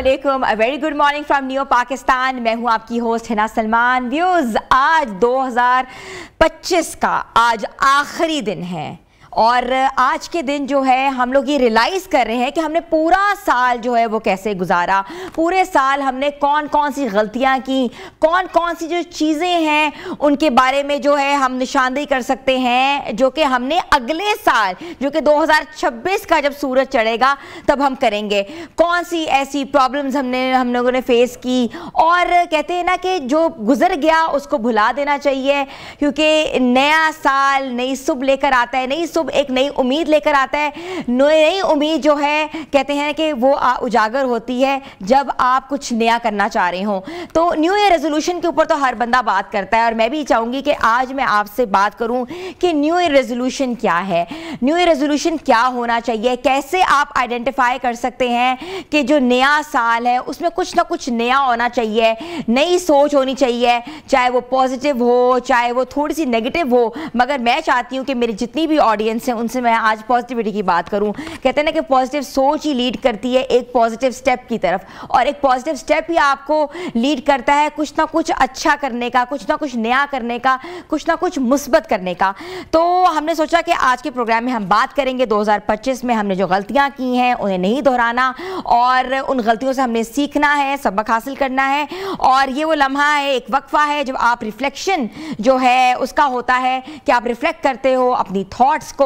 अस्सलामुअलैकुम, a very good morning from new Pakistan. मैं हूं आपकी होस्ट हिना सलमान। व्यूज़, आज 2025 का आज आखिरी दिन है और आज के दिन जो है हम लोग ये रियलाइज़ कर रहे हैं कि हमने पूरा साल जो है वो कैसे गुजारा। पूरे साल हमने कौन कौन सी गलतियां की, कौन कौन सी जो चीज़ें हैं उनके बारे में जो है हम निशानदेही कर सकते हैं, जो कि हमने अगले साल जो कि 2026 का जब सूरज चढ़ेगा तब हम करेंगे। कौन सी ऐसी प्रॉब्लम्स हम लोगों ने फेस की, और कहते हैं ना कि जो गुजर गया उसको भुला देना चाहिए, क्योंकि नया साल नई सुबह लेकर आता है, नई एक नई उम्मीद लेकर आता है। नई उम्मीद जो है कहते हैं कि वो उजागर होती है जब आप कुछ नया करना चाह रहे हो। तो न्यू ईयर रेजोल्यूशन के ऊपर तो हर बंदा बात करता है और मैं भी चाहूंगी कि आज मैं आपसे बात करूं कि न्यू ईयर रेजोल्यूशन क्या है, न्यू ईयर रेजोल्यूशन क्या होना चाहिए, कैसे आप आइडेंटिफाई कर सकते हैं कि जो नया साल है उसमें कुछ ना कुछ नया होना चाहिए, नई सोच होनी चाहिए, चाहे वो पॉजिटिव हो चाहे वो थोड़ी सी नेगेटिव हो। मगर मैं चाहती हूँ कि मेरी जितनी भी ऑडियंस से उनसे मैं आज पॉजिटिविटी की बात करूं। कहते हैं ना कि पॉजिटिव सोच ही लीड करती है एक पॉजिटिव स्टेप की तरफ, और एक पॉजिटिव स्टेप ही आपको लीड करता है कुछ ना कुछ अच्छा करने का, कुछ ना कुछ नया करने का, कुछ ना कुछ मुस्बत करने का। तो हमने सोचा कि आज के प्रोग्राम में हम बात करेंगे 2025 में हमने जो गलतियां की हैं उन्हें नहीं दोहराना, और उन गलतियों से हमने सीखना है, सबक हासिल करना है। और ये वो लम्हा है, एक वक्फा है जब आप रिफ्लेक्शन जो है उसका होता है कि आप रिफ्लेक्ट करते हो अपनी थॉट्स को,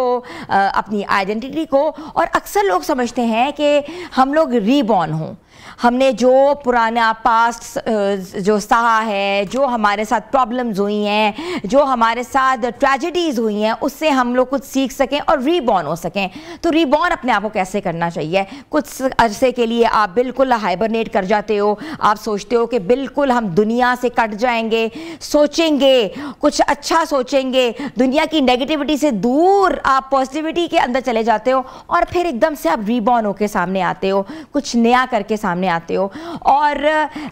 अपनी आइडेंटिटी को। और अक्सर लोग समझते हैं कि हम लोग रीबॉर्न हों, हमने जो पुराना पास्ट जो सहा है, जो हमारे साथ प्रॉब्लम्स हुई हैं, जो हमारे साथ ट्रेजेडीज़ हुई हैं, उससे हम लोग कुछ सीख सकें और रीबॉर्न हो सकें। तो रीबॉर्न अपने आप को कैसे करना चाहिए? कुछ अरसे के लिए आप बिल्कुल हाइबरनेट कर जाते हो, आप सोचते हो कि बिल्कुल हम दुनिया से कट जाएंगे, सोचेंगे कुछ अच्छा सोचेंगे, दुनिया की नेगेटिविटी से दूर आप पॉजिटिविटी के अंदर चले जाते हो, और फिर एकदम से आप रीबॉर्न होकर सामने आते हो, कुछ नया करके सामने आते हो। और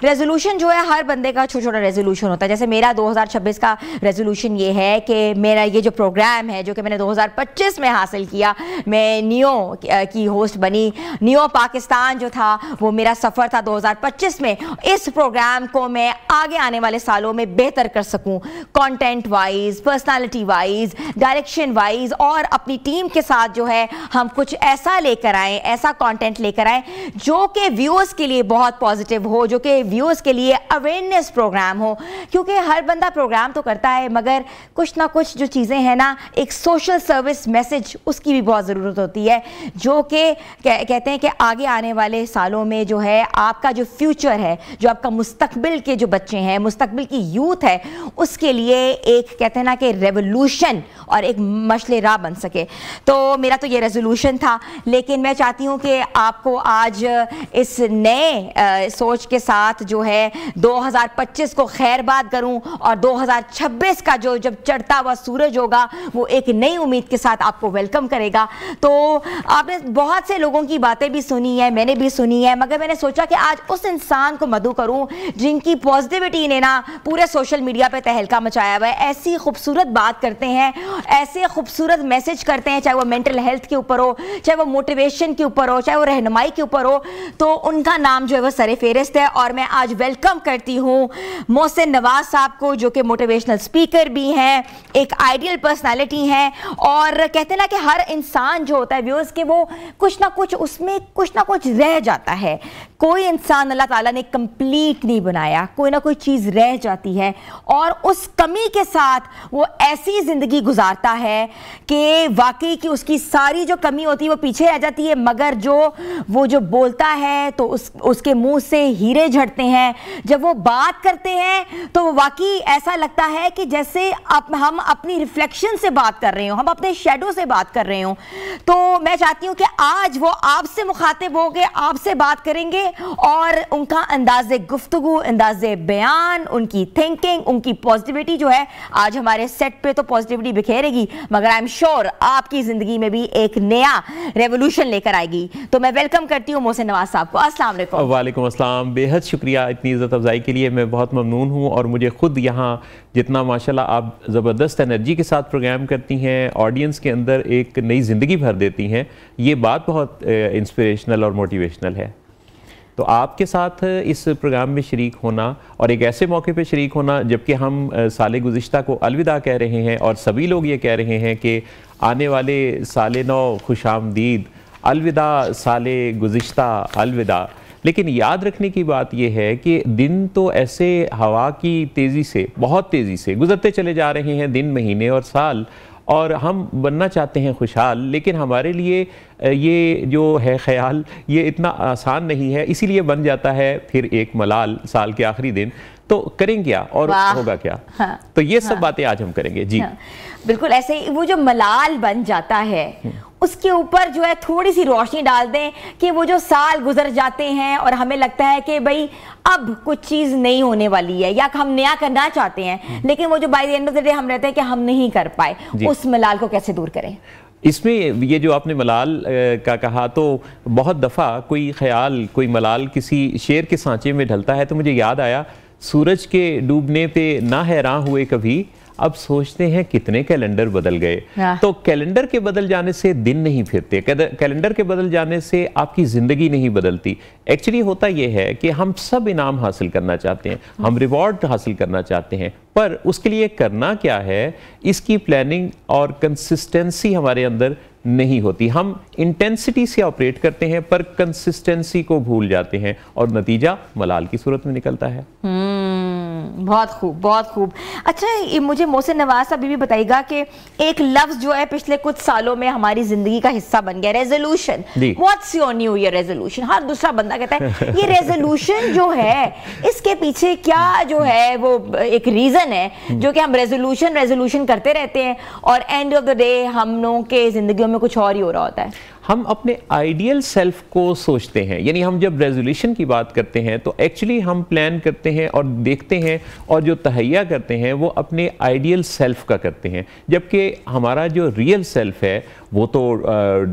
रेजोल्यूशन जो है हर बंदे का छोटा छोटा रेजोल्यूशन होता है। जैसे मेरा 2026 का रेजोल्यूशन ये है कि मेरा ये जो प्रोग्राम है जो कि मैंने 2025 में हासिल किया, मैं नियो की होस्ट बनी। नियो पाकिस्तान जो था वो मेरा सफ़र था 2025 में। इस प्रोग्राम को मैं आगे आने वाले सालों में बेहतर कर सकूं, content wise, personality wise, direction wise, और अपनी टीम के साथ जो है हम कुछ ऐसा लेकर आए, ऐसा कंटेंट लेकर आए जो कि व्यूअर्स के लिए बहुत पॉजिटिव हो, जो कि व्यूअर्स के लिए अवेयरनेस प्रोग्राम हो। क्योंकि हर बंदा प्रोग्राम तो करता है मगर कुछ ना कुछ जो चीज़ें हैं ना, एक सोशल सर्विस मैसेज उसकी भी बहुत ज़रूरत होती है, जो कि कहते हैं कि आगे आने वाले सालों में जो है आपका जो फ्यूचर है, जो आपका मुस्तकबिल के जो बच्चे हैं, मुस्तकबिल की यूथ है, उसके लिए एक कहते हैं ना कि रेवोल्यूशन और एक मशले राह बन सके। तो मेरा तो ये रेजोल्यूशन था, लेकिन मैं चाहती हूँ कि आपको आज इस नए सोच के साथ जो है 2025 को खैरबाद करूं, और 2026 का जो जब चढ़ता हुआ सूरज होगा वो एक नई उम्मीद के साथ आपको वेलकम करेगा। तो आपने बहुत से लोगों की बातें भी सुनी है, मैंने भी सुनी है, मगर मैंने सोचा कि आज उस इंसान को मदऊ करूं जिनकी पॉजिटिविटी ने ना पूरे सोशल मीडिया पे तहलका मचाया हुआ है। ऐसी खूबसूरत बात करते हैं, ऐसे खूबसूरत मैसेज करते हैं, चाहे वो मेंटल हेल्थ के ऊपर हो, चाहे वो मोटिवेशन के ऊपर हो, चाहे वो रहनुमाई के ऊपर हो, तो उनका नाम जो है वो सरे फेरिस्त है। और मैं आज वेलकम करती हूँ मोहसिन नवाज साहब को, जो कि मोटिवेशनल स्पीकर भी हैं, एक आइडियल पर्सनालिटी हैं। और कहते हैं ना कि हर इंसान जो होता है व्यूअर्स के, वो कुछ ना कुछ उसमें कुछ ना कुछ रह जाता है। कोई इंसान अल्लाह ताला ने कंप्लीट नहीं बनाया, कोई ना कोई चीज़ रह जाती है, और उस कमी के साथ वो ऐसी ज़िंदगी गुजारता है कि वाकई की उसकी सारी जो कमी होती है वो पीछे रह जाती है, मगर वो जो बोलता है तो उसके मुंह से हीरे झड़ते हैं। जब वो बात करते हैं तो वाकई ऐसा लगता है कि जैसे हम अपनी रिफ्लेक्शन से बात कर रहे हो, हम अपने शैडो से बात कर रहे हो। तो मैं चाहती हूँ कि आज वो आपसे मुखातिब हो गए, आपसे बात करेंगे, और उनका अंदाज़े गुफ्तगू, अंदाज़े बयान, उनकी थिंकिंग, उनकी पॉजिटिविटी जो है आज हमारे सेट पे तो पॉजिटिविटी बिखेरेगी, मगर आई एम श्योर आपकी ज़िंदगी में भी एक नया रेवोल्यूशन लेकर आएगी। तो मैं वेलकम करती हूँ मोहसिन नवाज साहब को। अस्सलाम वालेकुम। वालेकुम अस्सलाम। बेहद शुक्रिया इतनी इज़्ज़त अफ़ज़ाई के लिए, मैं बहुत ममनून हूँ। और मुझे ख़ुद यहाँ जितना माशाल्लाह आप ज़बरदस्त एनर्जी के साथ प्रोग्राम करती हैं, ऑडियंस के अंदर एक नई ज़िंदगी भर देती हैं, ये बात बहुत इंस्पिरेशनल और मोटिवेशनल है। तो आपके साथ इस प्रोग्राम में शरीक होना और एक ऐसे मौके पे शरीक होना जबकि हम साल गुज़िश्ता को अलविदा कह रहे हैं और सभी लोग ये कह रहे हैं कि आने वाले साल नौ खुशामदीद, अलविदा साल गुज़िश्ता, अलविदा। लेकिन याद रखने की बात यह है कि दिन तो ऐसे हवा की तेज़ी से, बहुत तेज़ी से गुजरते चले जा रहे हैं, दिन, महीने और साल, और हम बनना चाहते हैं खुशहाल, लेकिन हमारे लिए ये जो है ख्याल ये इतना आसान नहीं है, इसीलिए बन जाता है फिर एक मलाल साल के आखिरी दिन। तो करेंगे क्या और होगा क्या? हाँ, तो ये सब बातें आज हम करेंगे जी। हाँ, बिल्कुल ऐसे ही वो जो मलाल बन जाता है उसके ऊपर जो है थोड़ी सी रोशनी डाल दें कि वो जो साल गुजर जाते हैं और हमें लगता है कि भाई अब कुछ चीज़ नहीं होने वाली है या हम नया करना चाहते हैं, लेकिन वो जो by the end of the day हम रहते हैं कि हम नहीं कर पाए, उस मलाल को कैसे दूर करें? इसमें ये जो आपने मलाल का कहा, तो बहुत दफ़ा कोई ख्याल, कोई मलाल किसी शेर के सांचे में ढलता है तो मुझे याद आया, सूरज के डूबने पे ना हैरान हुए कभी, अब सोचते हैं कितने कैलेंडर बदल गए। तो कैलेंडर के बदल जाने से दिन नहीं फिरते, कैलेंडर के बदल जाने से आपकी ज़िंदगी नहीं बदलती। एक्चुअली होता यह है कि हम सब इनाम हासिल करना चाहते हैं, हम रिवॉर्ड हासिल करना चाहते हैं, पर उसके लिए करना क्या है, इसकी प्लानिंग और कंसिस्टेंसी हमारे अंदर नहीं होती। हम इंटेंसिटी से ऑपरेट करते हैं पर कंसिस्टेंसी को भूल जाते हैं और नतीजा मलाल की सूरत में निकलता है। बहुत खूब, बहुत खूब। अच्छा, मुझे मोहसिन नवाज साहब भी बताइएगा कि एक लफ्ज जो है पिछले कुछ सालों में हमारी जिंदगी का हिस्सा बन गया, resolution. What's your New Year resolution? हर दूसरा बंदा कहता है ये रेजोल्यूशन जो है इसके पीछे क्या जो है वो एक रीजन है जो कि हम रेजोल्यूशन करते रहते हैं और एंड ऑफ द डे हम लोगों के जिंदगियों में कुछ और ही हो रहा होता है। हम अपने आइडियल सेल्फ को सोचते हैं, यानी हम जब रेजोल्यूशन की बात करते हैं तो एक्चुअली हम प्लान करते हैं और देखते हैं और जो तहैया करते हैं वो अपने आइडियल सेल्फ का करते हैं, जबकि हमारा जो रियल सेल्फ है वो तो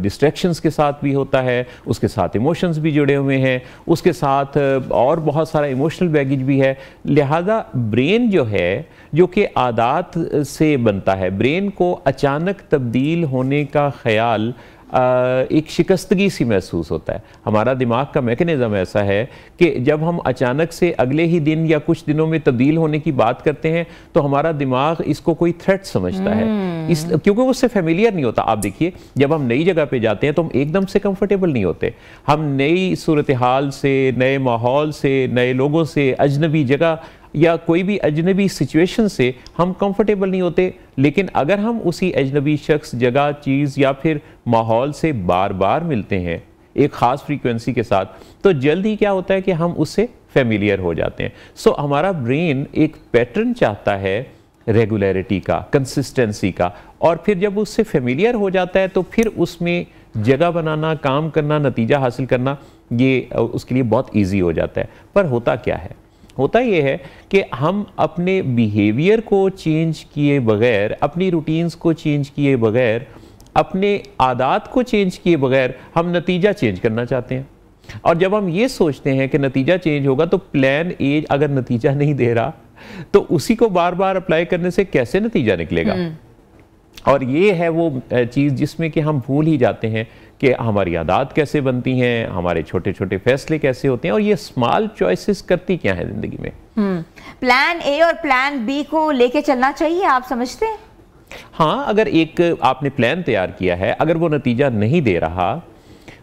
डिस्ट्रैक्शंस के साथ भी होता है, उसके साथ इमोशंस भी जुड़े हुए हैं, उसके साथ और बहुत सारा इमोशनल बैगेज भी है। लिहाजा ब्रेन जो है, जो कि आदात से बनता है, ब्रेन को अचानक तब्दील होने का ख्याल एक शिकस्तगी सी महसूस होता है। हमारा दिमाग का मैकेनिज़्म ऐसा है कि जब हम अचानक से अगले ही दिन या कुछ दिनों में तब्दील होने की बात करते हैं तो हमारा दिमाग इसको कोई थ्रेट समझता है, क्योंकि उससे फेमिलियर नहीं होता। आप देखिए, जब हम नई जगह पे जाते हैं तो हम एकदम से कंफर्टेबल नहीं होते। हम नई सूरत हाल से, नए माहौल से, नए लोगों से, अजनबी जगह या कोई भी अजनबी सिचुएशन से हम कंफर्टेबल नहीं होते। लेकिन अगर हम उसी अजनबी शख्स, जगह, चीज़ या फिर माहौल से बार बार मिलते हैं एक ख़ास फ्रीक्वेंसी के साथ, तो जल्द ही क्या होता है कि हम उससे फेमिलियर हो जाते हैं। सो हमारा ब्रेन एक पैटर्न चाहता है रेगुलरिटी का, कंसिस्टेंसी का, और फिर जब उससे फेमिलियर हो जाता है तो फिर उसमें जगह बनाना, काम करना, नतीजा हासिल करना, ये उसके लिए बहुत ईजी हो जाता है। पर होता क्या है? होता यह है कि हम अपने बिहेवियर को चेंज किए बगैर, अपनी रूटीन्स को चेंज किए बगैर, अपने आदात को चेंज किए बगैर हम नतीजा चेंज करना चाहते हैं। और जब हम ये सोचते हैं कि नतीजा चेंज होगा तो प्लान ए अगर नतीजा नहीं दे रहा तो उसी को बार बार अप्लाई करने से कैसे नतीजा निकलेगा। और ये है वो चीज़ जिसमें कि हम भूल ही जाते हैं कि हमारी आदत कैसे बनती हैं, हमारे छोटे छोटे फैसले कैसे होते हैं और ये स्मॉल चॉइसेस करती क्या है ज़िंदगी में। प्लान ए और प्लान बी को लेके चलना चाहिए, आप समझते हैं? हाँ, अगर एक आपने प्लान तैयार किया है, अगर वो नतीजा नहीं दे रहा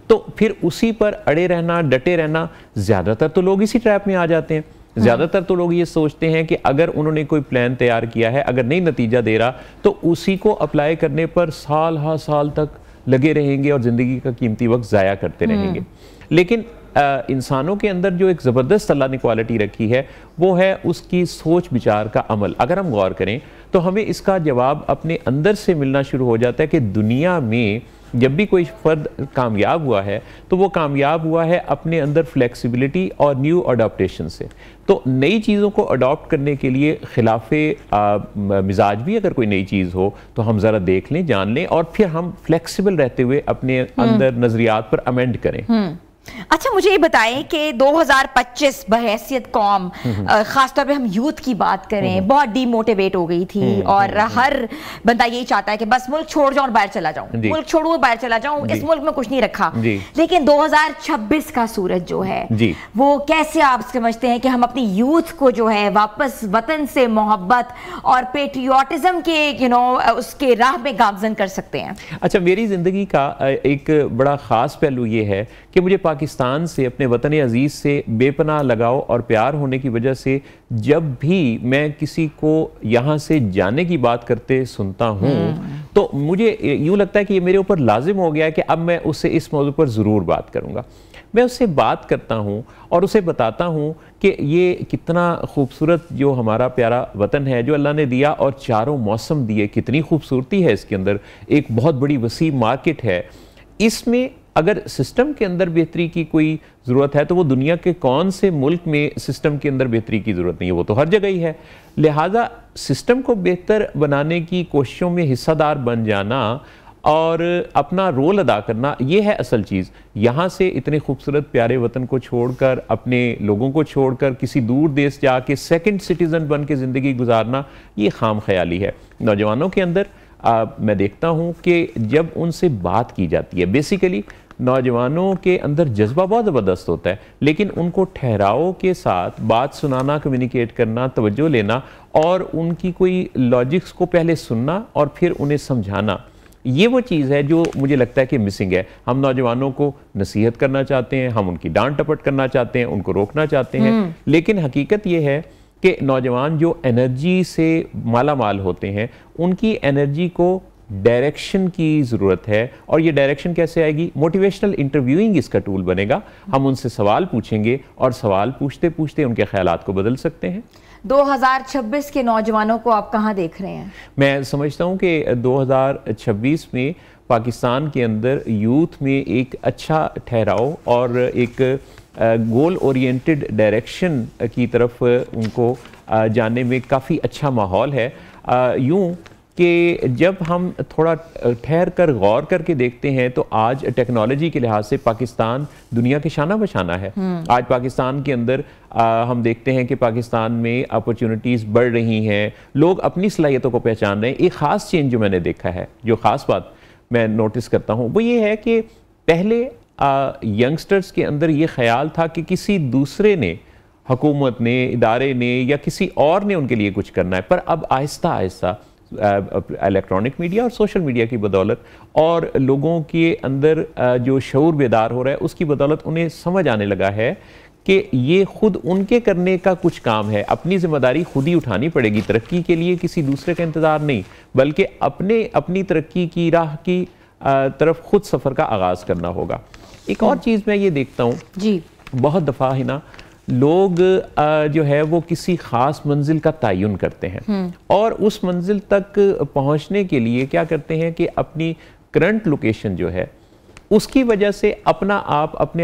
तो फिर उसी पर अड़े रहना, डटे रहना। ज़्यादातर तो लोग इसी ट्रैप में आ जाते हैं। ज़्यादातर तो लोग ये सोचते हैं कि अगर उन्होंने कोई प्लान तैयार किया है, अगर नहीं नतीजा दे रहा तो उसी को अप्लाई करने पर साल हा साल तक लगे रहेंगे और ज़िंदगी का कीमती वक्त ज़ाया करते रहेंगे। लेकिन इंसानों के अंदर जो एक ज़बरदस्त अल्लाह ने क्वालिटी रखी है वो है उसकी सोच विचार का अमल। अगर हम गौर करें तो हमें इसका जवाब अपने अंदर से मिलना शुरू हो जाता है कि दुनिया में जब भी कोई फ़र्द कामयाब हुआ है तो वो कामयाब हुआ है अपने अंदर फ्लेक्सिबिलिटी और न्यू अडॉप्टेशन से। तो नई चीज़ों को अडॉप्ट करने के लिए खिलाफ़े मिजाज भी अगर कोई नई चीज़ हो तो हम ज़रा देख लें, जान लें और फिर हम फ्लेक्सिबल रहते हुए अपने अंदर नज़रियात पर अमेंड करें। अच्छा, मुझे ये बताएं कि 2025 बहैसियत कौम, खासतौर पे हम यूथ की बात करें, बहुत डीमोटिवेट हो गई थी और हर बंदा यही चाहता है कि बस मुल्क छोड़ जाऊं और बाहर चला जाऊं, मुल्क छोड़ूं और बाहर चला जाऊं, इस मुल्क में कुछ नहीं रखा। लेकिन 2026 का सूरज जो है वो कैसे आप समझते हैं कि हम अपनी यूथ को जो है वापस वतन से मोहब्बत और पेट्रियोटिज्म के उसके राह में गामजन कर सकते हैं? अच्छा, मेरी जिंदगी का एक बड़ा खास पहलू ये है कि मुझे पाकिस्तान से, अपने वतन अजीज से बेपनाह लगाव और प्यार होने की वजह से जब भी मैं किसी को यहाँ से जाने की बात करते सुनता हूँ तो मुझे यूँ लगता है कि ये मेरे ऊपर लाजिम हो गया है कि अब मैं उससे इस मौजू पर ज़रूर बात करूँगा। मैं उससे बात करता हूँ और उसे बताता हूँ कि ये कितना खूबसूरत जो हमारा प्यारा वतन है जो अल्लाह ने दिया, और चारों मौसम दिए, कितनी खूबसूरती है इसके अंदर, एक बहुत बड़ी वसी मार्केट है। इसमें अगर सिस्टम के अंदर बेहतरी की कोई ज़रूरत है तो वो दुनिया के कौन से मुल्क में सिस्टम के अंदर बेहतरी की ज़रूरत नहीं है, वो तो हर जगह ही है। लिहाजा सिस्टम को बेहतर बनाने की कोशिशों में हिस्सादार बन जाना और अपना रोल अदा करना, ये है असल चीज़। यहाँ से इतने खूबसूरत प्यारे वतन को छोड़कर, अपने लोगों को छोड़कर किसी दूर देश जाके सेकंड सिटीज़न बन के ज़िंदगी गुजारना, ये खाम ख्याली है। नौजवानों के अंदर मैं देखता हूँ कि जब उनसे बात की जाती है, बेसिकली नौजवानों के अंदर जज्बा बहुत ज़बरदस्त होता है, लेकिन उनको ठहराव के साथ बात सुनाना, कम्युनिकेट करना, तवज्जो लेना और उनकी कोई लॉजिक्स को पहले सुनना और फिर उन्हें समझाना, ये वो चीज़ है जो मुझे लगता है कि मिसिंग है। हम नौजवानों को नसीहत करना चाहते हैं, हम उनकी डांट टपट करना चाहते हैं, उनको रोकना चाहते हैं, लेकिन हकीकत ये है कि नौजवान जो एनर्जी से माला माल होते हैं, उनकी एनर्जी को डायरेक्शन की ज़रूरत है। और ये डायरेक्शन कैसे आएगी? मोटिवेशनल इंटरव्यूइंग इसका टूल बनेगा। हम उनसे सवाल पूछेंगे और सवाल पूछते पूछते उनके ख्यालात को बदल सकते हैं। 2026 के नौजवानों को आप कहाँ देख रहे हैं? मैं समझता हूँ कि 2026 में पाकिस्तान के अंदर यूथ में एक अच्छा ठहराव और एक गोल ओरिएंटेड डायरेक्शन की तरफ उनको जाने में काफ़ी अच्छा माहौल है। यूँ कि जब हम थोड़ा ठहर कर गौर करके देखते हैं तो आज टेक्नोलॉजी के लिहाज से पाकिस्तान दुनिया के शाना बशाना है। आज पाकिस्तान के अंदर हम देखते हैं कि पाकिस्तान में अपॉर्चुनिटीज़ बढ़ रही हैं, लोग अपनी सलाहियतों को पहचान रहे हैं। एक ख़ास चेंज जो मैंने देखा है, जो ख़ास बात मैं नोटिस करता हूँ, वो ये है कि पहले यंगस्टर्स के अंदर ये ख्याल था कि किसी दूसरे ने, हुकूमत ने, इदारे ने या किसी और ने उनके लिए कुछ करना है, पर अब आहिस्ता आहिस्ता इलेक्ट्रॉनिक मीडिया और सोशल मीडिया की बदौलत और लोगों के अंदर जो शऊर बेदार हो रहा है उसकी बदौलत उन्हें समझ आने लगा है कि ये खुद उनके करने का कुछ काम है, अपनी जिम्मेदारी खुद ही उठानी पड़ेगी। तरक्की के लिए किसी दूसरे का इंतज़ार नहीं, बल्कि अपनी तरक्की की राह की तरफ खुद सफ़र का आगाज़ करना होगा। एक और चीज़ मैं ये देखता हूँ जी, बहुत दफ़ा है ना, लोग जो है वो किसी ख़ास मंजिल का तयन करते हैं और उस मंजिल तक पहुंचने के लिए क्या करते हैं कि अपनी करंट लोकेशन जो है उसकी वजह से अपने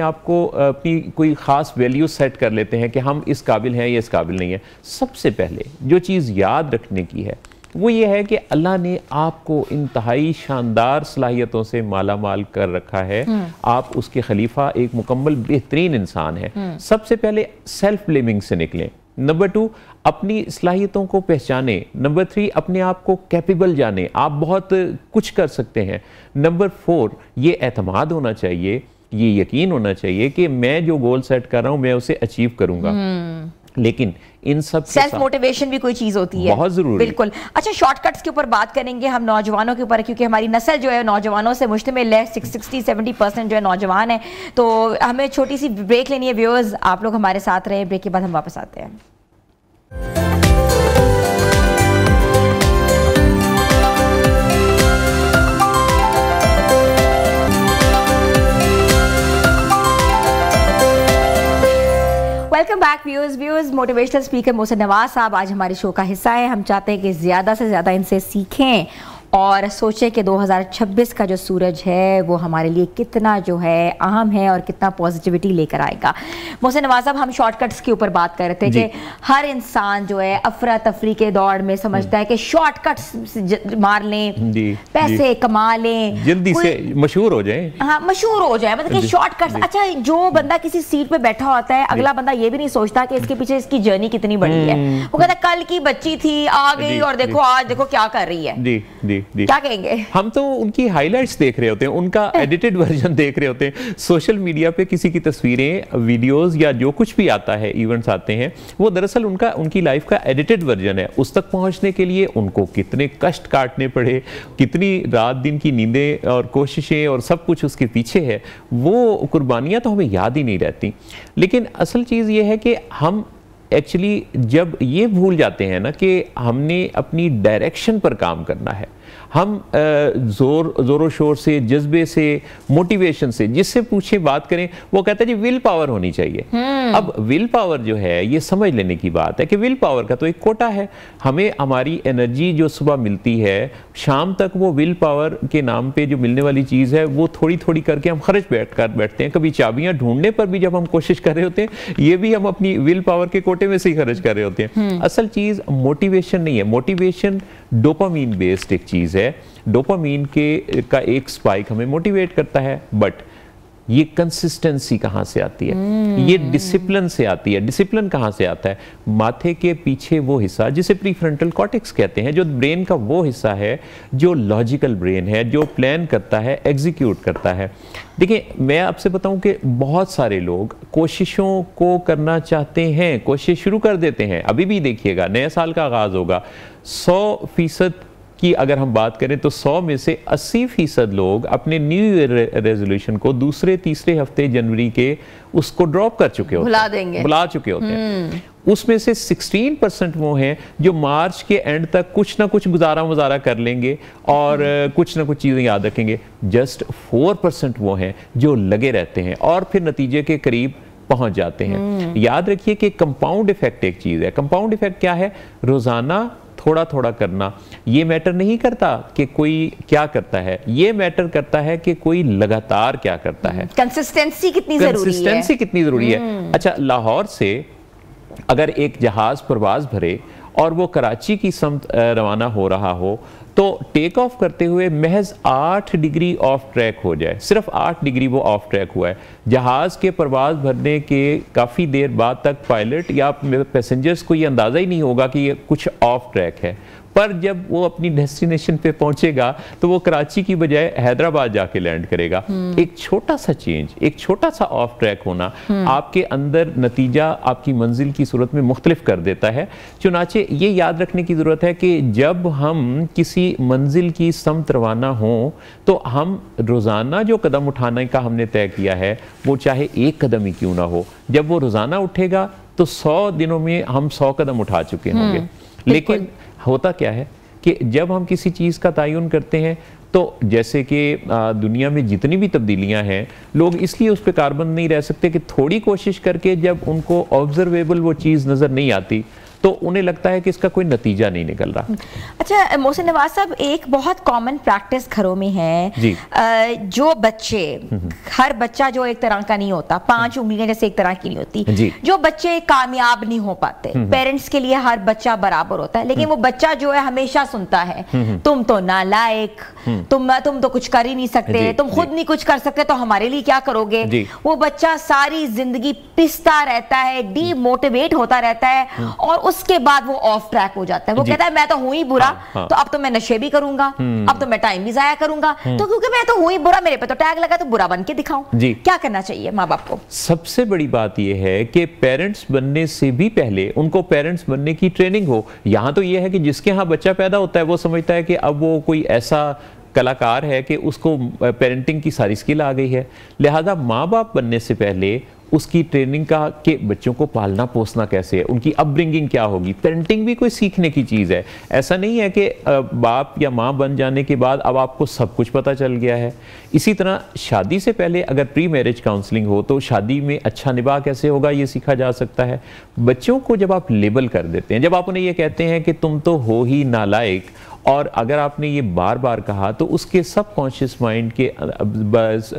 आप को अपनी कोई ख़ास वैल्यू सेट कर लेते हैं कि हम इस काबिल हैं या इस काबिल नहीं है। सबसे पहले जो चीज़ याद रखने की है वो ये है कि अल्लाह ने आपको इंतहाई शानदार सलाहियतों से माला माल कर रखा है। आप उसके खलीफा, एक मुकम्मल बेहतरीन इंसान है। सबसे पहले सेल्फ ब्लेमिंग से निकलें। नंबर 2, अपनी सलाहियतों को पहचाने। नंबर 3, अपने आप को कैपेबल जाने, आप बहुत कुछ कर सकते हैं। नंबर 4, ये एतमाद होना चाहिए, ये यकीन होना चाहिए कि मैं जो गोल सेट कर रहा हूँ मैं उसे अचीव करूँगा। लेकिन इन सब सेल्फ मोटिवेशन भी कोई चीज होती है, बहुत जरूरी। बिल्कुल। अच्छा, शॉर्टकट्स के ऊपर बात करेंगे हम नौजवानों के ऊपर, क्योंकि हमारी नस्ल जो है नौजवानों से मुश्तमिल है, 60-70% जो है नौजवान है। तो हमें छोटी सी ब्रेक लेनी है। व्यूअर्स, आप लोग हमारे साथ रहे, ब्रेक के बाद हम वापस आते हैं। Welcome back viewers. Motivational speaker Mohsin Nawaz साहब आज हमारे शो का हिस्सा है। हम चाहते हैं कि ज़्यादा से ज़्यादा इनसे सीखें और सोचे कि 2026 का जो सूरज है वो हमारे लिए कितना जो है अहम है और कितना पॉजिटिविटी लेकर आएगा। मोहसिन नवाज साहब, हम शॉर्टकट्स के ऊपर बात कर रहे थे कि हर इंसान जो है अफरा तफरी के दौर में समझता है कि शॉर्टकट्स मार लें, पैसे कमा लें, जल्दी से मशहूर हो जाए। हाँ, मशहूर हो जाए, मतलब कि शॉर्टकट्स। अच्छा, जो बंदा किसी सीट पे बैठा होता है, अगला बंदा ये भी नहीं सोचता कि इसके पीछे इसकी जर्नी कितनी बड़ी है। वो कहता है कल की बच्ची थी, आ गई और देखो आज देखो क्या कर रही है। जी जी जी, क्या कहेंगे? हम तो उनकी हाइलाइट्स देख रहे होते हैं, उनका एडिटेड वर्जन देख रहे होते हैं। सोशल मीडिया पे किसी की तस्वीरें, वीडियोस या जो कुछ भी आता है, इवेंट्स आते हैं, वो दरअसल उनकी लाइफ का एडिटेड वर्जन है। उस तक पहुंचने के लिए उनको कितने कष्ट काटने पड़े, कितनी रात दिन की नींदें और कोशिशें और सब कुछ उसके पीछे है, वो कुर्बानियां तो हमें याद ही नहीं रहती। लेकिन असल चीज़ ये है कि हम एक्चुअली जब ये भूल जाते हैं ना कि हमने अपनी डायरेक्शन पर काम करना है, हम जोरों शोर से, जज्बे से, मोटिवेशन से, जिससे पूछे बात करें, वो कहता है जी विल पावर होनी चाहिए। अब विल पावर जो है, ये समझ लेने की बात है कि विल पावर का तो एक कोटा है। हमें हमारी एनर्जी जो सुबह मिलती है, शाम तक वो विल पावर के नाम पे जो मिलने वाली चीज़ है, वो थोड़ी थोड़ी करके हम खर्च बैठते हैं। कभी चाबियां ढूंढने पर भी जब हम कोशिश कर रहे होते हैं, ये भी हम अपनी विल पावर के कोटे में से ही खर्च कर रहे होते हैं। असल चीज़ मोटिवेशन नहीं है। मोटिवेशन डोपामीन बेस्ड एक चीज़ है। डोपामीन का एक स्पाइक हमें मोटिवेट करता है, बट ये कंसिस्टेंसी कहाँ से आती है? ये डिसिप्लिन से आती है। डिसिप्लिन कहाँ से आता है? माथे के पीछे वो हिस्सा जिसे प्रीफ्रंटल कॉर्टेक्स कहते हैं, जो ब्रेन का वो हिस्सा है जो लॉजिकल ब्रेन है, जो प्लान करता है, एग्जीक्यूट करता है। देखिए, मैं आपसे बताऊं कि बहुत सारे लोग कोशिशों को करना चाहते हैं, कोशिश शुरू कर देते हैं। अभी भी देखिएगा, नए साल का आगाज होगा, 100% की अगर हम बात करें तो 100 में से 80% लोग अपने न्यू ईयर रेजोल्यूशन को दूसरे तीसरे हफ्ते जनवरी के उसको ड्रॉप कर चुके होते हैं, भुला चुके होते हैं। उसमें से 16% वो हैं जो मार्च के एंड तक कुछ ना कुछ गुजारा कर लेंगे और कुछ ना कुछ चीज़ें याद रखेंगे। जस्ट 4% वो हैं जो लगे रहते हैं और फिर नतीजे के करीब पहुंच जाते हैं। याद रखिए कि कंपाउंड इफेक्ट एक चीज़ है। कंपाउंड इफेक्ट क्या है? रोज़ाना थोड़ा थोड़ा करना। ये मैटर नहीं करता कि कोई क्या करता है, ये मैटर करता है कि कोई लगातार क्या करता है। कंसिस्टेंसी कितनी जरूरी है। अच्छा, लाहौर से अगर एक जहाज परवाज भरे और वो कराची की समत रवाना हो रहा हो, तो टेक ऑफ करते हुए महज 8 डिग्री ऑफ ट्रैक हो जाए, सिर्फ 8 डिग्री वो ऑफ ट्रैक हुआ है। जहाज़ के परवाज भरने के काफ़ी देर बाद तक पायलट या पैसेंजर्स को ये अंदाज़ा ही नहीं होगा कि ये कुछ ऑफ ट्रैक है। पर जब वो अपनी डेस्टिनेशन पे पहुंचेगा तो वो कराची की बजाय हैदराबाद जाके लैंड करेगा। एक छोटा सा चेंज, एक छोटा सा ऑफ ट्रैक होना आपके अंदर नतीजा आपकी मंजिल की सूरत में मुख्तलिफ कर देता है। चुनाचे ये याद रखने की ज़रूरत है कि जब हम किसी मंजिल की समत रवाना हों तो हम रोज़ाना जो कदम उठाने का हमने तय किया है, वो चाहे एक कदम ही क्यों ना हो, जब वो रोज़ाना उठेगा तो 100 दिनों में हम 100 कदम उठा चुके होंगे। लेकिन होता क्या है कि जब हम किसी चीज़ का तयन करते हैं, तो जैसे कि दुनिया में जितनी भी तब्दीलियां हैं, लोग इसलिए उस पर कारबंद नहीं रह सकते कि थोड़ी कोशिश करके जब उनको ऑब्जर्वेबल वो चीज़ नज़र नहीं आती तो उन्हें लगता है कि इसका कोई नतीजा नहीं निकल रहा। अच्छा मोहसिन नवाज साहब, एक बहुत कॉमन प्रैक्टिस घरों में है, जो बच्चे, हर बच्चा जो एक तरह का नहीं होता, 5 उंगलियां जैसे एक तरह की नहीं होती, जो बच्चे कामयाब नहीं हो पाते, पेरेंट्स के लिए हर बच्चा बराबर होता है, लेकिन वो बच्चा जो है हमेशा सुनता है, तुम तो नालायक, तुम तो कुछ कर ही नहीं सकते, तुम खुद नहीं कुछ कर सकते तो हमारे लिए क्या करोगे। वो बच्चा सारी जिंदगी पिसता रहता है, डीमोटिवेट होता रहता है और उसके बाद वो ऑफ ट्रैक हो जाता है। वो कहता है मैं तो हूं ही बुरा, तो अब तो मैं नशे भी करूंगा, अब तो मैं टाइम भी जाया करूंगा, तो क्योंकि मैं तो हूं ही बुरा, मेरे पे तो टैग लगा, तो बुरा बन के दिखाऊं। क्या करना चाहिए माँ बाप को? सबसे बड़ी बात यह है कि पेरेंट्स बनने से भी पहले उनको पेरेंट्स बनने की ट्रेनिंग हो। यहां तो यह है कि जिसके यहाँ बच्चा पैदा होता है वो समझता है कि अब वो कोई ऐसा कलाकार है कि उसको पेरेंटिंग की सारी स्किल आ गई है। लिहाजा माँ बाप बनने से पहले उसकी ट्रेनिंग का कि बच्चों को पालना पोसना कैसे है, उनकी अपब्रिंगिंग क्या होगी। पेरेंटिंग भी कोई सीखने की चीज़ है। ऐसा नहीं है कि बाप या माँ बन जाने के बाद अब आपको सब कुछ पता चल गया है। इसी तरह शादी से पहले अगर प्री मैरिज काउंसलिंग हो तो शादी में अच्छा निभाव कैसे होगा ये सीखा जा सकता है। बच्चों को जब आप लेबल कर देते हैं, जब आप उन्हें ये कहते हैं कि तुम तो हो ही नालायक और अगर आपने ये बार बार कहा तो उसके सबकॉन्शियस माइंड के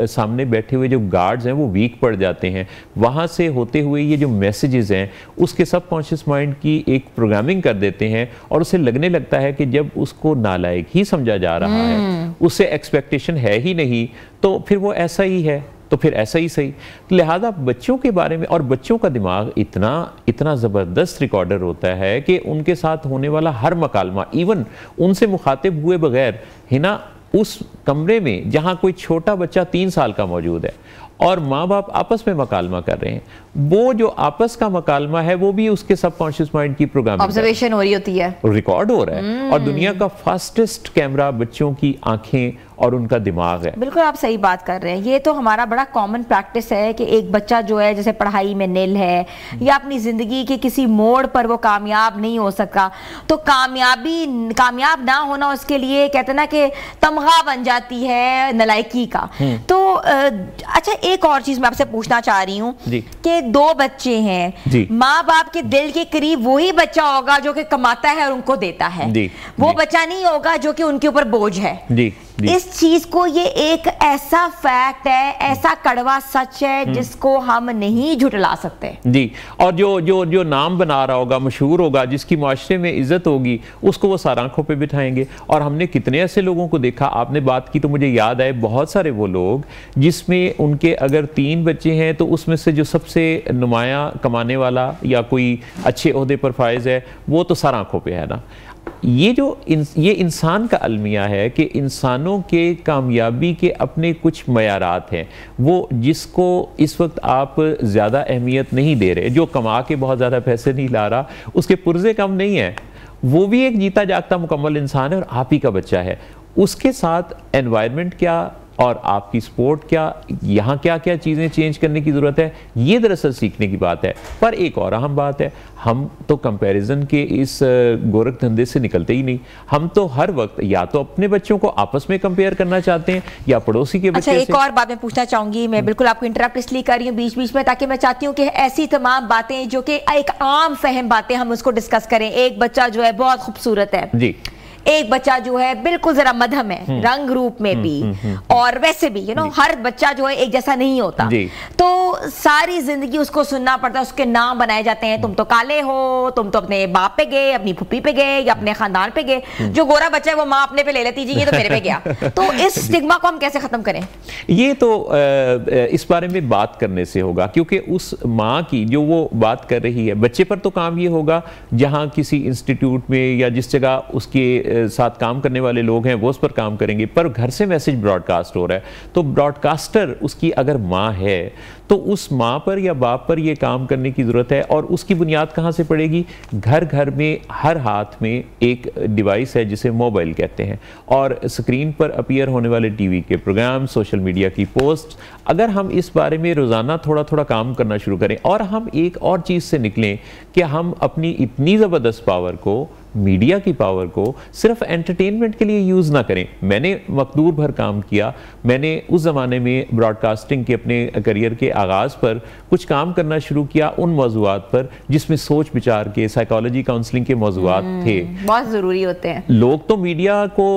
सामने बैठे हुए जो गार्ड्स हैं वो वीक पड़ जाते हैं। वहाँ से होते हुए ये जो मैसेजेस हैं उसके सबकॉन्शियस माइंड की एक प्रोग्रामिंग कर देते हैं और उसे लगने लगता है कि जब उसको नालायक ही समझा जा रहा है, उससे एक्सपेक्टेशन है ही नहीं, तो फिर वो ऐसा ही है, तो फिर ऐसा ही सही। तो लिहाजा बच्चों के बारे में, और बच्चों का दिमाग इतना ज़बरदस्त रिकॉर्डर होता है कि उनके साथ होने वाला हर मकालमा, इवन उनसे मुखातिब हुए बगैर है ना, उस कमरे में जहाँ कोई छोटा बच्चा 3 साल का मौजूद है और माँ बाप आपस में मकालमा कर रहे हैं, वो जो आपस का मकालमा है वो भी उसके सबकॉन्शियस माइंड की प्रोग्रामिंग, ऑब्जर्वेशन हो रही होती है, रिकॉर्ड हो रहा है। और दुनिया का फास्टेस्ट कैमरा बच्चों की आंखें और उनका दिमाग है। बिल्कुल आप सही बात कर रहे हैं। ये तो हमारा बड़ा कॉमन प्रैक्टिस है कि एक बच्चा जो है जैसे पढ़ाई में निल है या अपनी जिंदगी के किसी मोड़ पर वो कामयाब नहीं हो सका, तो कामयाब ना होना उसके लिए कहते ना कि तमगा बन जाती है नलायकी का। तो अच्छा, एक और चीज मैं आपसे पूछना चाह रही हूँ कि 2 बच्चे हैं, माँ बाप के दिल के करीब वही बच्चा होगा जो कि कमाता है और उनको देता है, वो बच्चा नहीं होगा जो कि उनके ऊपर बोझ है। इस चीज को, ये एक ऐसा फैक्ट है, ऐसा कड़वा सच है जिसको हम नहीं झुटला सकते जी। और जो नाम बना रहा होगा, मशहूर होगा, जिसकी माशरे में इज्जत होगी, उसको वो सारा आंखों पे बिठाएंगे। और हमने कितने ऐसे लोगों को देखा, आपने बात की तो मुझे याद आए, बहुत सारे वो लोग जिसमें उनके अगर 3 बच्चे हैं तो उसमें से जो सबसे नुमाया कमाने वाला या कोई अच्छे ओहदे पर फायज है वो तो सारा आंखों पे है ना। ये इंसान का अलमिया है कि इंसानों के कामयाबी के अपने कुछ मयारात हैं, वो जिसको इस वक्त आप ज़्यादा अहमियत नहीं दे रहे, जो कमा के बहुत ज़्यादा पैसे नहीं ला रहा, उसके पुर्जे कम नहीं है, वो भी एक जीता जागता मुकम्मल इंसान है और आप ही का बच्चा है। उसके साथ एनवायरनमेंट क्या और आपकी स्पोर्ट क्या, यहाँ क्या क्या चीज़ें चेंज करने की ज़रूरत है, ये दरअसल सीखने की बात है। पर एक और अहम बात है, हम तो कंपैरिजन के इस गोरख धंधे से निकलते ही नहीं। हम तो हर वक्त या तो अपने बच्चों को आपस में कंपेयर करना चाहते हैं या पड़ोसी के बच्चे। अच्छा, एक और बात मैं पूछना चाहूंगी, मैं बिल्कुल आपको इंटरप्ट इसलिए कर रही हूँ बीच बीच में, ताकि मैं चाहती हूँ कि ऐसी तमाम बातें जो कि एक आम फहम बातें हम उसको डिस्कस करें। एक बच्चा जो है बहुत खूबसूरत है जी, एक बच्चा जो है बिल्कुल जरा मध्यम है रंग रूप में भी और वैसे भी हर बच्चा जो है एक जैसा नहीं होता, तो सारी जिंदगी उसको सुनना पड़ता है, उसके नाम बनाए जाते हैं, तुम तो काले हो, तुम तो अपने बाप पे गए, अपनी फुप्पी पे गए या अपने खानदान पे गए, जो गोरा बच्चा है वो माँ अपने पे ले लेती, जी ये तो मेरे पे गया। तो इस स्टिग्मा को हम कैसे खत्म करें? ये तो इस बारे में बात करने से होगा, क्योंकि उस माँ की जो वो बात कर रही है, बच्चे पर तो काम ये होगा जहाँ किसी इंस्टीट्यूट में या जिस जगह उसके साथ काम करने वाले लोग हैं वो उस पर काम करेंगे, पर घर से मैसेज ब्रॉडकास्ट हो रहा है, तो ब्रॉडकास्टर उसकी अगर माँ है तो उस माँ पर या बाप पर ये काम करने की ज़रूरत है। और उसकी बुनियाद कहाँ से पड़ेगी? घर घर में हर हाथ में एक डिवाइस है जिसे मोबाइल कहते हैं, और स्क्रीन पर अपीयर होने वाले टीवी के प्रोग्राम, सोशल मीडिया की पोस्ट, अगर हम इस बारे में रोज़ाना थोड़ा थोड़ा काम करना शुरू करें और हम एक और चीज़ से निकलें कि हम अपनी इतनी ज़बरदस्त पावर को, मीडिया की पावर को सिर्फ एंटरटेनमेंट के लिए यूज़ ना करें। मैंने मकदूर भर काम किया, मैंने उस ज़माने में ब्रॉडकास्टिंग के अपने करियर के आगाज़ पर कुछ काम करना शुरू किया उन मौज़ूआत पर जिसमें सोच विचार के, साइकोलॉजी, काउंसलिंग के मौज़ूआत थे, बहुत ज़रूरी होते हैं। लोग तो मीडिया को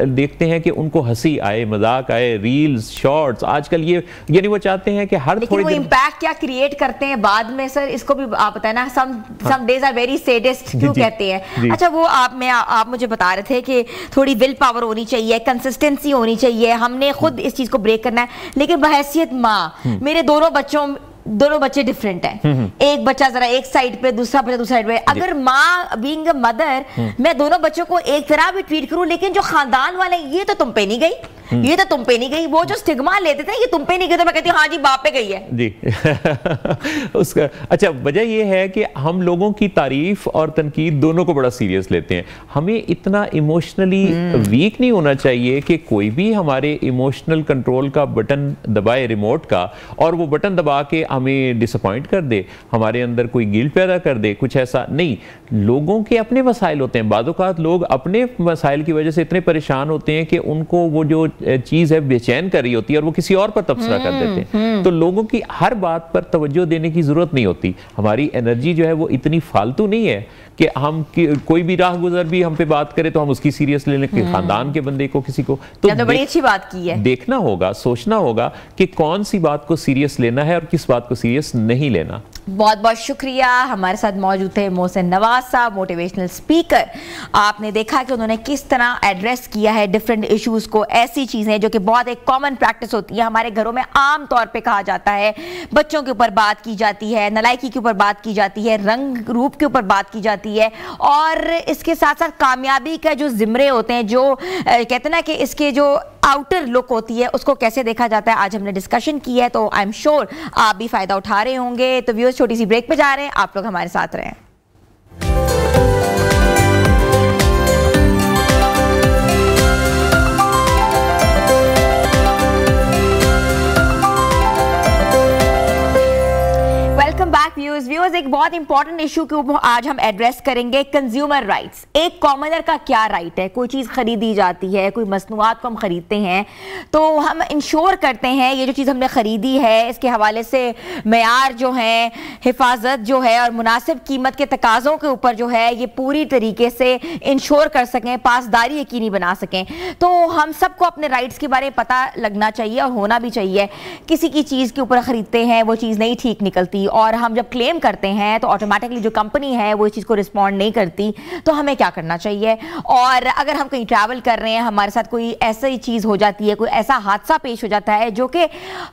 देखते हैं कि उनको हंसी आए, मजाक आए, रील्स, शॉर्ट्स, आजकल ये यानी वो चाहते हैं कि हर थोड़ी वो इम्पैक्ट क्या क्रिएट करते हैं बाद में। सर इसको भी आप बताएं ना, some days are very saddest क्यों कहते हैं? अच्छा, वो आप मुझे बता रहे थे कि थोड़ी विल पावर होनी चाहिए, कंसिस्टेंसी होनी चाहिए, हमने खुद इस चीज को ब्रेक करना है। लेकिन बहैसियत माँ, मेरे दोनों बच्चे डिफरेंट हैं, एक बच्चा जरा एक साइड पे, दूसरा बच्चा दूसरी साइड पे। अगर माँ बीइंग अ मदर मैं दोनों बच्चों को एक तरह भी ट्रीट करूं, लेकिन जो खानदान वाले ये तो तुम पे नहीं गई, ये तो तुम पे नहीं गई, वो जो स्टिग्मा लेते थे ये तुम पे नहीं गई, तो मैं कहती हूँ हाँ जी बाप पे गई है जी। उसका अच्छा वजह ये है कि हम लोगों की तारीफ और तनकीद दोनों को बड़ा सीरियस लेते हैं। हमें इतना इमोशनली वीक नहीं होना चाहिए कि कोई भी हमारे इमोशनल कंट्रोल का बटन दबाए, रिमोट का, और वो बटन दबा के हमें डिसअपॉइंट कर दे, हमारे अंदर कोई गिल्ट पैदा कर दे, कुछ ऐसा नहीं। लोगों के अपने मसाइल होते हैं, बाज़ औक़ात लोग अपने मसाइल की वजह से इतने परेशान होते हैं कि उनको वो जो चीज़ है बेचैन कर रही होती है और वो किसी और पर तबसरा कर देते हैं। तो लोगों की हर बात पर तवज्जो देने की ज़रूरत नहीं होती। हमारी एनर्जी जो है वो इतनी फालतू नहीं है कि हम कोई भी राह गुजर भी हम पे बात करे तो हम उसकी सीरियस ले लें, खानदान के बंदे को, किसी को। तो बड़ी अच्छी बात की है। देखना होगा, सोचना होगा कि कौन सी बात को सीरियस लेना है और किस बात को सीरियस नहीं लेना। बहुत बहुत शुक्रिया। हमारे साथ मौजूद थे मोहसिन नवाज साहब, मोटिवेशनल स्पीकर। आपने देखा कि उन्होंने किस तरह एड्रेस किया है डिफरेंट इश्यूज को। ऐसी चीजें जो कि बहुत एक कॉमन प्रैक्टिस होती है हमारे घरों में, आम तौर पे कहा जाता है, बच्चों के ऊपर बात की जाती है, नलायकी के ऊपर बात की जाती है, रंग रूप के ऊपर बात की जाती है, और इसके साथ साथ कामयाबी का जो जिम्रे होते हैं, जो कहते हैं ना कि इसके जो आउटर लुक होती है उसको कैसे देखा जाता है, आज हमने डिस्कशन की है। तो आई एम श्योर आप भी फायदा उठा रहे होंगे। तो व्यूअर्स, छोटी सी ब्रेक पे जा रहे हैं, आप लोग हमारे साथ रहें। व्यूअर्स, एक बहुत इंपॉर्टेंट इशू के ऊपर आज हम एड्रेस करेंगे, कंज्यूमर राइट्स। एक कॉमनर का क्या राइट है? कोई चीज़ खरीदी जाती है, कोई मसनूआत को हम खरीदते हैं तो हम इंश्योर करते हैं ये जो चीज़ हमने खरीदी है इसके हवाले से मेयार जो है, हिफाजत जो है और मुनासिब कीमत के तकाज़ों के ऊपर जो है ये पूरी तरीके से इंश्योर कर सकें, पासदारी यकीनी बना सकें। तो हम सबको अपने राइट्स के बारे में पता लगना चाहिए और होना भी चाहिए। किसी की चीज़ के ऊपर ख़रीदते हैं, वो चीज़ नहीं ठीक निकलती और हम जब क्लेम करते हैं तो ऑटोमेटिकली जो कंपनी है वो इस चीज़ को रिस्पॉन्ड नहीं करती, तो हमें क्या करना चाहिए? और अगर हम कहीं ट्रैवल कर रहे हैं, हमारे साथ कोई ऐसी चीज़ हो जाती है, कोई ऐसा हादसा पेश हो जाता है जो कि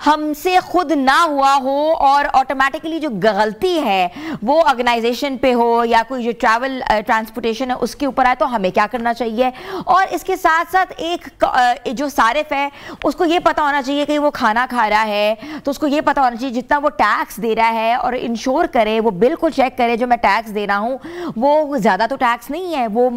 हमसे खुद ना हुआ हो और ऑटोमेटिकली जो गलती है वो ऑर्गेनाइजेशन पे हो या कोई जो ट्रैवल ट्रांसपोर्टेशन है उसके ऊपर आए, तो हमें क्या करना चाहिए? और इसके साथ साथ एक जो सारिफ है उसको ये पता होना चाहिए कि वो खाना खा रहा है तो उसको ये पता होना चाहिए जितना वो टैक्स दे रहा है और इंश्योर करे, वो बिल्कुल चेक करे जो मैं टैक्स दे रहा हूँ वो ज़्यादा तो टैक्स नहीं है, वो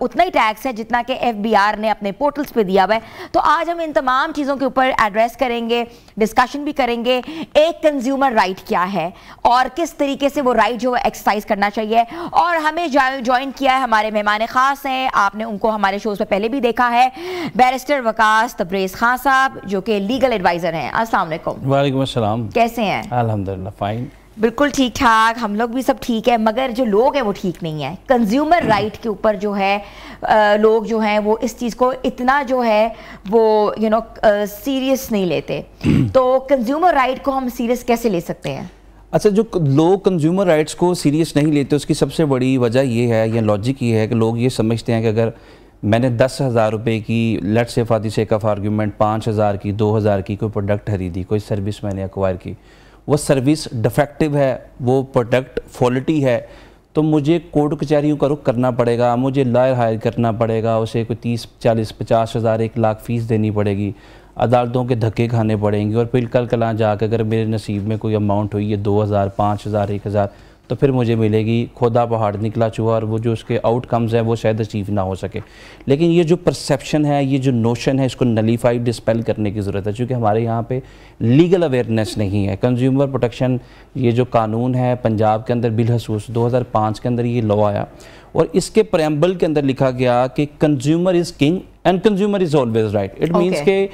उतना ही टैक्स है जितना कि FBR ने अपने पोर्टल्स पे दिया हुआ है। तो आज हम इन तमाम चीज़ों के ऊपर एड्रेस करेंगे, डिस्कशन भी करेंगे। एक कंज्यूमर राइट क्या है और किस तरीके से वो राइट जो है एक्सरसाइज करना चाहिए। और हमें ज्वाइन किया है, हमारे मेहमान ख़ास हैं, आपने उनको हमारे शोज़ पे पहले भी देखा है, बैरिस्टर वकास तबरेज़ खान साहब जो कि लीगल एडवाइज़र हैं। अस्सलाम वालेकुम। वालेकुम अस्सलाम। कैसे हैं? अल्हम्दुलिल्लाह फाइन। बिल्कुल ठीक ठाक, हम लोग भी सब ठीक है, मगर जो लोग हैं वो ठीक नहीं है। कंज्यूमर राइट के ऊपर जो है लोग जो हैं वो इस चीज़ को इतना जो है वो सीरियस नहीं लेते। तो कंज्यूमर राइट को हम सीरियस कैसे ले सकते हैं? अच्छा, जो लोग कंज्यूमर राइट्स को सीरियस नहीं लेते उसकी सबसे बड़ी वजह ये है या लॉजिक ये है कि लोग ये समझते हैं कि अगर मैंने 10,000 रुपये की, let's say for the sake of argument, 5,000 की, 2,000 की कोई प्रोडक्ट खरीदी, कोई सर्विस मैंने एक्वायर की, वो सर्विस डिफेक्टिव है, वो प्रोडक्ट फॉल्टी है, तो मुझे कोर्ट कचहरियों का रुख करना पड़ेगा, मुझे लॉयर हायर करना पड़ेगा, उसे कोई 30, 40, 50 हज़ार, 1 लाख फ़ीस देनी पड़ेगी, अदालतों के धक्के खाने पड़ेंगे और फिर कल कल जाकर अगर मेरे नसीब में कोई अमाउंट हुई है 2,000, 5,000, 1,000, तो फिर मुझे मिलेगी खोदा पहाड़ निकला चूहा और वो जो उसके आउटकम्स हैं वो शायद अचीव ना हो सके। लेकिन ये जो परसेप्शन है, ये जो नोशन है, इसको नलीफाई, डिस्पेल करने की ज़रूरत है, क्योंकि हमारे यहाँ पे लीगल अवेयरनेस नहीं है। कंज्यूमर प्रोटेक्शन ये जो कानून है पंजाब के अंदर बिलखसूस 2005 के अंदर ये लॉ आया और इसके प्रेम्बल के अंदर लिखा गया कि consumer is king and consumer is always right. It means के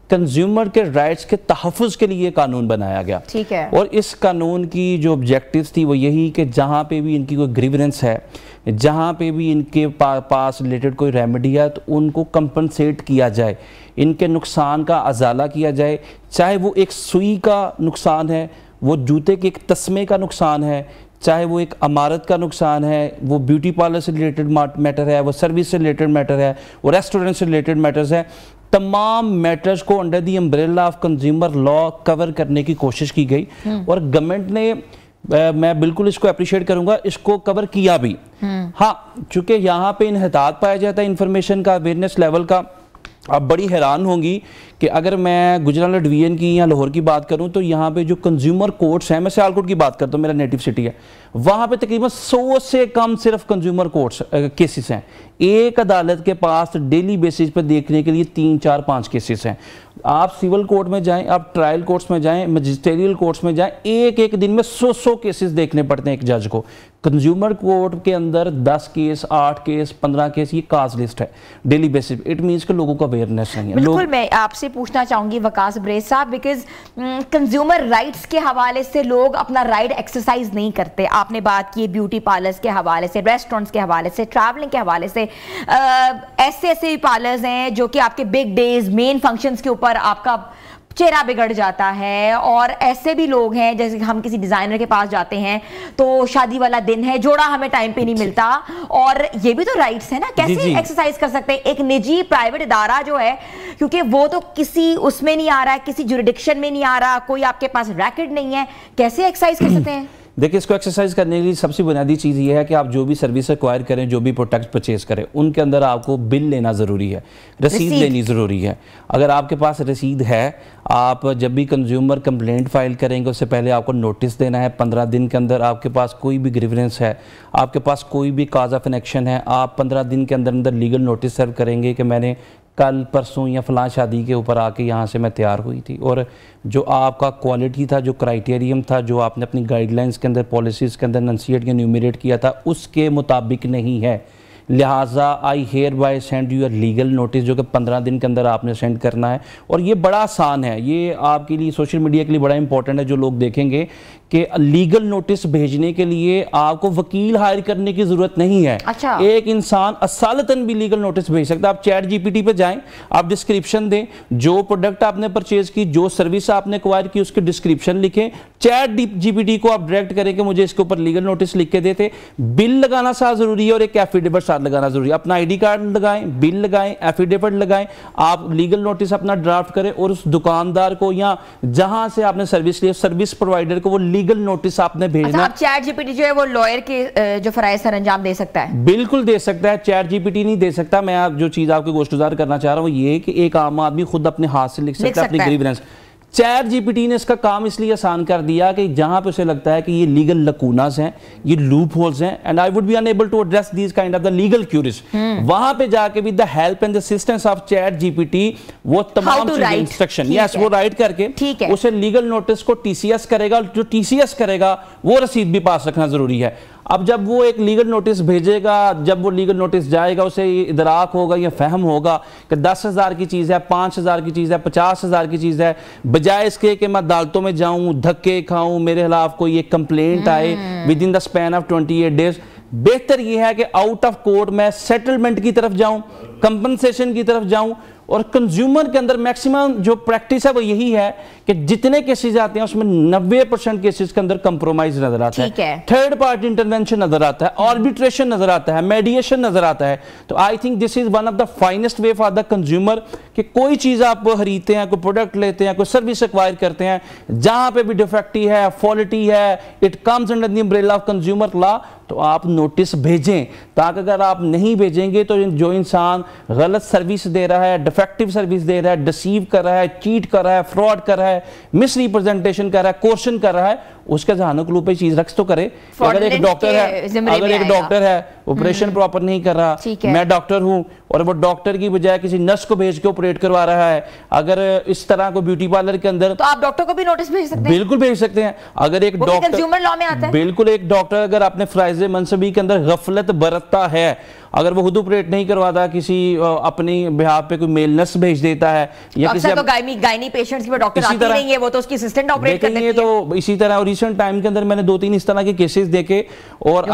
कंज्यूमर के राइट्स के तहफ़्फ़ुज़ के लिए कानून बनाया गया। ठीक है। और इस कानून की जो ऑब्जेक्टिव्स थी वो यही कि जहाँ पे भी इनकी कोई ग्रीवेंस है, जहाँ पे भी इनके पास रिलेटेड कोई रेमेडी है, तो उनको कंपनसेट किया जाए, इनके नुकसान का अजाला किया जाए। चाहे वो एक सुई का नुकसान है, वो जूते के एक तस्मे का नुकसान है, चाहे वो एक अमारत का नुकसान है, वो ब्यूटी पार्लर से रिलेटेड मैटर है, वो सर्विस से रिलेटेड मैटर है, वो रेस्टोरेंट से रिलेटेड मैटर्स है। तमाम मैटर्स को under the umbrella of consumer law cover करने की कोशिश की गई और गवर्नमेंट ने मैं बिल्कुल इसको अप्रिशिएट करूंगा, इसको कवर किया भी। हाँ, चूंकि यहाँ पे इन्हतात पाया जाता है इंफॉर्मेशन का, अवेयरनेस लेवल का। आप बड़ी हैरान होंगी कि अगर मैं गुजरात डिवीजन की या लाहौर की बात करूं तो यहाँ पे जो कंज्यूमर कोर्ट्स हैं, मैं सियालकोट की बात करता हूँ, मेरा नेटिव सिटी है, वहाँ पे तकरीबन 100 से कम सिर्फ कंज्यूमर कोर्ट्स केसेस हैं। एक अदालत के पास डेली बेसिस पर देखने के लिए 3, 4, 5 केसेस हैं। आप सिविल कोर्ट में जाएं, आप ट्रायल कोर्ट्स में जाएं, मजिस्ट्रियल कोर्ट्स में जाएं, एक एक दिन में 100 केसेस देखने पड़ते हैं एक जज को। कंज्यूमर कोर्ट के अंदर 10 केस, 8 केस, 15 केस, ये काज लिस्ट है डेली बेसिस। इट मीन्स कि लोगों का अवेयरनेस नहीं है। बिल्कुल, मैं आपसे पूछना चाहूंगी वकास ब्रेस साहब, बिकॉज कंज्यूमर राइट्स के हवाले से लोग अपना राइट एक्सरसाइज नहीं करते। आपने बात की ब्यूटी पार्लर्स के हवाले से, रेस्टोरेंट्स के हवाले से, ट्रैवलिंग के हवाले से, ऐसे पार्लर्स हैं जो कि आपके बिग डेज, मेन फंक्शंस के ऊपर आपका चेहरा बिगड़ जाता है, और ऐसे भी लोग हैं जैसे कि हम किसी डिजाइनर के पास जाते हैं तो शादी वाला दिन है, जोड़ा हमें टाइम पे नहीं मिलता, और ये भी तो राइट्स है ना, कैसे एक्सरसाइज कर सकते हैं एक निजी प्राइवेट इदारा जो है, क्योंकि वो तो किसी उसमें नहीं आ रहा है, किसी जुरिडिक्शन में नहीं आ रहा, कोई आपके पास रैकेट नहीं है, कैसे एक्सरसाइज कर सकते हैं? देखिए, इसको एक्सरसाइज करने के लिए सबसे बुनियादी चीज़ ये है कि आप जो भी सर्विस एक्वायर करें, जो भी प्रोडक्ट परचेज करें, उनके अंदर आपको बिल लेना ज़रूरी है, रसीद लेनी ज़रूरी है। अगर आपके पास रसीद है, आप जब भी कंज्यूमर कंप्लेंट फाइल करेंगे उससे पहले आपको नोटिस देना है। 15 दिन के अंदर आपके पास कोई भी ग्रीवेंस है, आपके पास कोई भी काज ऑफ एक्शन है, आप 15 दिन के अंदर अंदर लीगल नोटिस सर्व करेंगे कि मैंने कल परसों या फलां शादी के ऊपर आके यहाँ से मैं तैयार हुई थी, और जो आपका क्वालिटी था, जो क्राइटेरियम था, जो आपने अपनी गाइडलाइंस के अंदर, पॉलिसीज़ के अंदर एनुंशिएट या न्यूमरेट किया था, उसके मुताबिक नहीं है, लिहाजा I hereby send you legal notice, जो कि 15 दिन के अंदर आपने सेंड करना है। और ये बड़ा आसान है, ये आपके लिए सोशल मीडिया के लिए बड़ा इंपॉर्टेंट है। जो लोग देखेंगे कि लीगल नोटिस भेजने के लिए आपको वकील हायर करने की जरूरत नहीं है। अच्छा। एक इंसान असालतन भी लीगल नोटिस भेज सकता है। आप चैट जीपीटी पे जाएं, आप डिस्क्रिप्शन दें, जो प्रोडक्ट आपने परचेज की, जो सर्विस आपने एक्वायर की, उसकी डिस्क्रिप्शन लिखें, चैट जीपीटी को आप डायरेक्ट करें कि मुझे इसके ऊपर लीगल नोटिस लिख के देते। बिल लगाना साथ जरूरी है और एक एफिडेविट साथ लगाना जरूरी है। अपना आईडी कार्ड लगाएं, बिल लगाएं, एफिडेविट लगाएं, आप लीगल नोटिस अपना ड्राफ्ट करें और उस दुकानदार को या जहां से आपने सर्विस ली, सर्विस प्रोवाइडर को वो लीगल नोटिस आपने भेजना। अच्छा, चैट जीपीटी जो है वो लॉयर के जो फराइज सर अंजाम दे सकता है? बिल्कुल दे सकता है, चैट जीपीटी नहीं दे सकता। मैं आप जो चीज आपको गोश्तगुजार करना चाह रहा हूं वो ये कि एक आम आदमी खुद अपने हाथ से लिख सकता है अपनी ग्रीवेंस। चैट जीपीटी ने इसका काम इसलिए आसान कर दिया कि जहां पे उसे लगता है कि ये लीगल लकूनास हैं, ये लूप होल्स हैं, and I would be unable to address these kind of the legal queries, वहां पे जाके with the help and assistance of ChatGPT वो तमाम इंस्ट्रक्शन वो राइट करके उसे लीगल नोटिस को टीसीएस करेगा। जो टीसीएस करेगा वो रसीद भी पास रखना जरूरी है। अब जब वो एक लीगल नोटिस भेजेगा, जब वो लीगल नोटिस जाएगा, उसे इदराक होगा या फहम होगा कि 10,000 की चीज़ है, 5,000 की चीज़ है, 50,000 की चीज़ है, बजाय इसके कि मैं अदालतों में जाऊं, धक्के खाऊं, मेरे खिलाफ कोई एक कंप्लेंट आए with in the span of 28 days, बेहतर यह है कि आउट ऑफ कोर्ट मैं सेटलमेंट की तरफ जाऊं, कंपनसेशन की तरफ जाऊं। और कंज्यूमर के अंदर मैक्सिमम जो प्रैक्टिस है वो यही है कि जितने केसेस आते हैं उसमें 90% केसेस के अंदर कंप्रोमाइज नजर आता है, थर्ड पार्टी इंटरवेंशन नजर आता है, आर्बिट्रेशन नजर आता है, मेडिएशन नजर आता है। तो I think this is one of the finest way for the consumer कि कोई चीज आप खरीदते हैं, कोई प्रोडक्ट लेते हैं, कोई सर्विस एक्वायर करते हैं, जहां पे भी डिफेक्टी है, फॉल्टी है, it comes under the umbrella of consumer law, तो आप नोटिस भेजें। ताकि अगर आप नहीं भेजेंगे तो जो इंसान गलत सर्विस दे रहा है, डिफेक्टिव सर्विस दे रहा है, डिसीव कर रहा है, चीट कर रहा है, फ्रॉड कर रहा है, मिस रिप्रेजेंटेशन कर रहा है, कोर्शन कर रहा है, उसका जहानक लूप पे चीज रख तो करे। अगर एक डॉक्टर है ऑपरेशन प्रॉपर नहीं कर रहा, मैं डॉक्टर हूं और वो डॉक्टर की बजाय किसी नर्स को भेज के ऑपरेट करवा रहा है, अगर इस तरह को ब्यूटी पार्लर के अंदर, तो आप डॉक्टर को भी नोटिस भेज सकते हैं? बिल्कुल भेज सकते हैं। अगर एक डॉक्टर, कंज्यूमर लॉ में आता है, बिल्कुल एक डॉक्टर अगर अपने फराइज़ मनसबी के अंदर गफलत बरतता है, अगर वो खुद ऑपरेट नहीं करवाता, किसी अपनी बिहाफ पे कोई मेल नर्स भेज देता है, या किसी तो गायनी पेशेंट्स की डॉक्टर आती नहीं है, वो तो उसकी असिस्टेंट ऑपरेट कर देती है। तो इसी तरह और रिसेंट टाइम के अंदर मैंने 2-3 इस तरह के केसेस देखे, और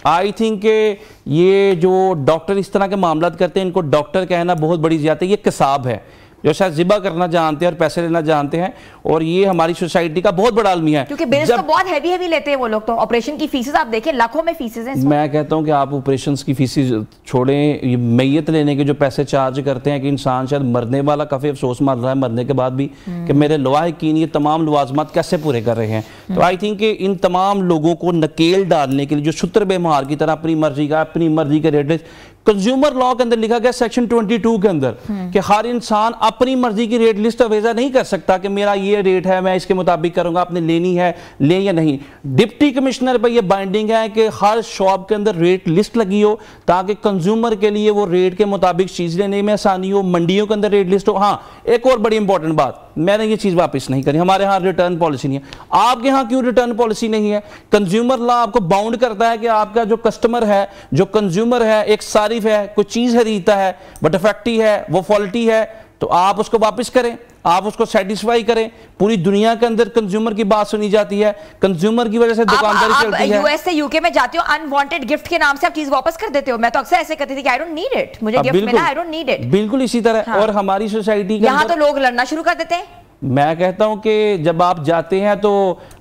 आई थिंक ये जो डॉक्टर इस तरह के मामला करते हैं, इनको डॉक्टर कहना बहुत बड़ी ज्यादा, ये कसाब है जो शायद ज़िबा करना जानते हैं और पैसे लेना जानते हैं, और ये हमारी सोसाइटी का बहुत बड़ा अलमिया है, क्योंकि बिल्स तो बहुत हैवी लेते हैं वो लोग। तो ऑपरेशन की फीसेस आप देखिए लाखों में फीसेस हैं। मैं कहता हूं कि आप ऑपरेशंस की फीसेस छोड़ें, ये मैयत लेने के जो पैसे चार्ज करते हैं कि इंसान शायद मरने वाला काफी अफसोस मार रहा है मरने के बाद भी कि मेरे लवाहिकीन ये तमाम लवाजमात कैसे पूरे कर रहे हैं। तो आई थिंक कि इन तमाम लोगों को नकेल डालने के लिए जो शुत्र बेमार की तरह अपनी मर्जी के रेट, कंज्यूमर लॉ के अंदर लिखा गया सेक्शन 22 के अंदर कि हर इंसान अपनी मर्जी की रेट लिस्ट अवेजा नहीं कर सकता कि मेरा ये रेट है मैं इसके मुताबिक करूंगा, आपने लेनी है ले या नहीं। डिप्टी कमिश्नर पर ये बाइंडिंग है कि हर शॉप के अंदर रेट लिस्ट लगी हो ताकि कंज्यूमर के लिए वो रेट के मुताबिक चीज लेने में आसानी हो, मंडियों के अंदर रेट लिस्ट हो। हाँ, एक और बड़ी इंपॉर्टेंट बात, मैंने ये चीज वापस नहीं करी, हमारे यहाँ रिटर्न पॉलिसी नहीं है। आपके यहाँ क्यों रिटर्न पॉलिसी नहीं है? कंज्यूमर लॉ आपको बाउंड करता है कि आपका जो कस्टमर है, जो कंज्यूमर है, एक सारिफ है, कोई चीज खरीदता है वो डिफेक्टिव है, वो फॉल्टी है, तो आप उसको वापस करें, आप उसको सेटिस्फाई करें। पूरी दुनिया के अंदर कंज्यूमर की बात सुनी जाती है, कंज्यूमर की वजह से दुकानदारी चलती है। यूएस से यूके में जाते हो, अनवांटेड गिफ्ट के नाम से आप चीज वापस कर देते हो। मैं तो अक्सर ऐसे करती थी कि आई डोंट नीड इट, मुझे गिफ्ट मिला, आई डोंट नीड इट। बिल्कुल इसी तरह। हाँ। और हमारी सोसाइटी यहाँ तो लोग लड़ना शुरू कर देते हैं। मैं कहता हूं कि जब आप जाते हैं तो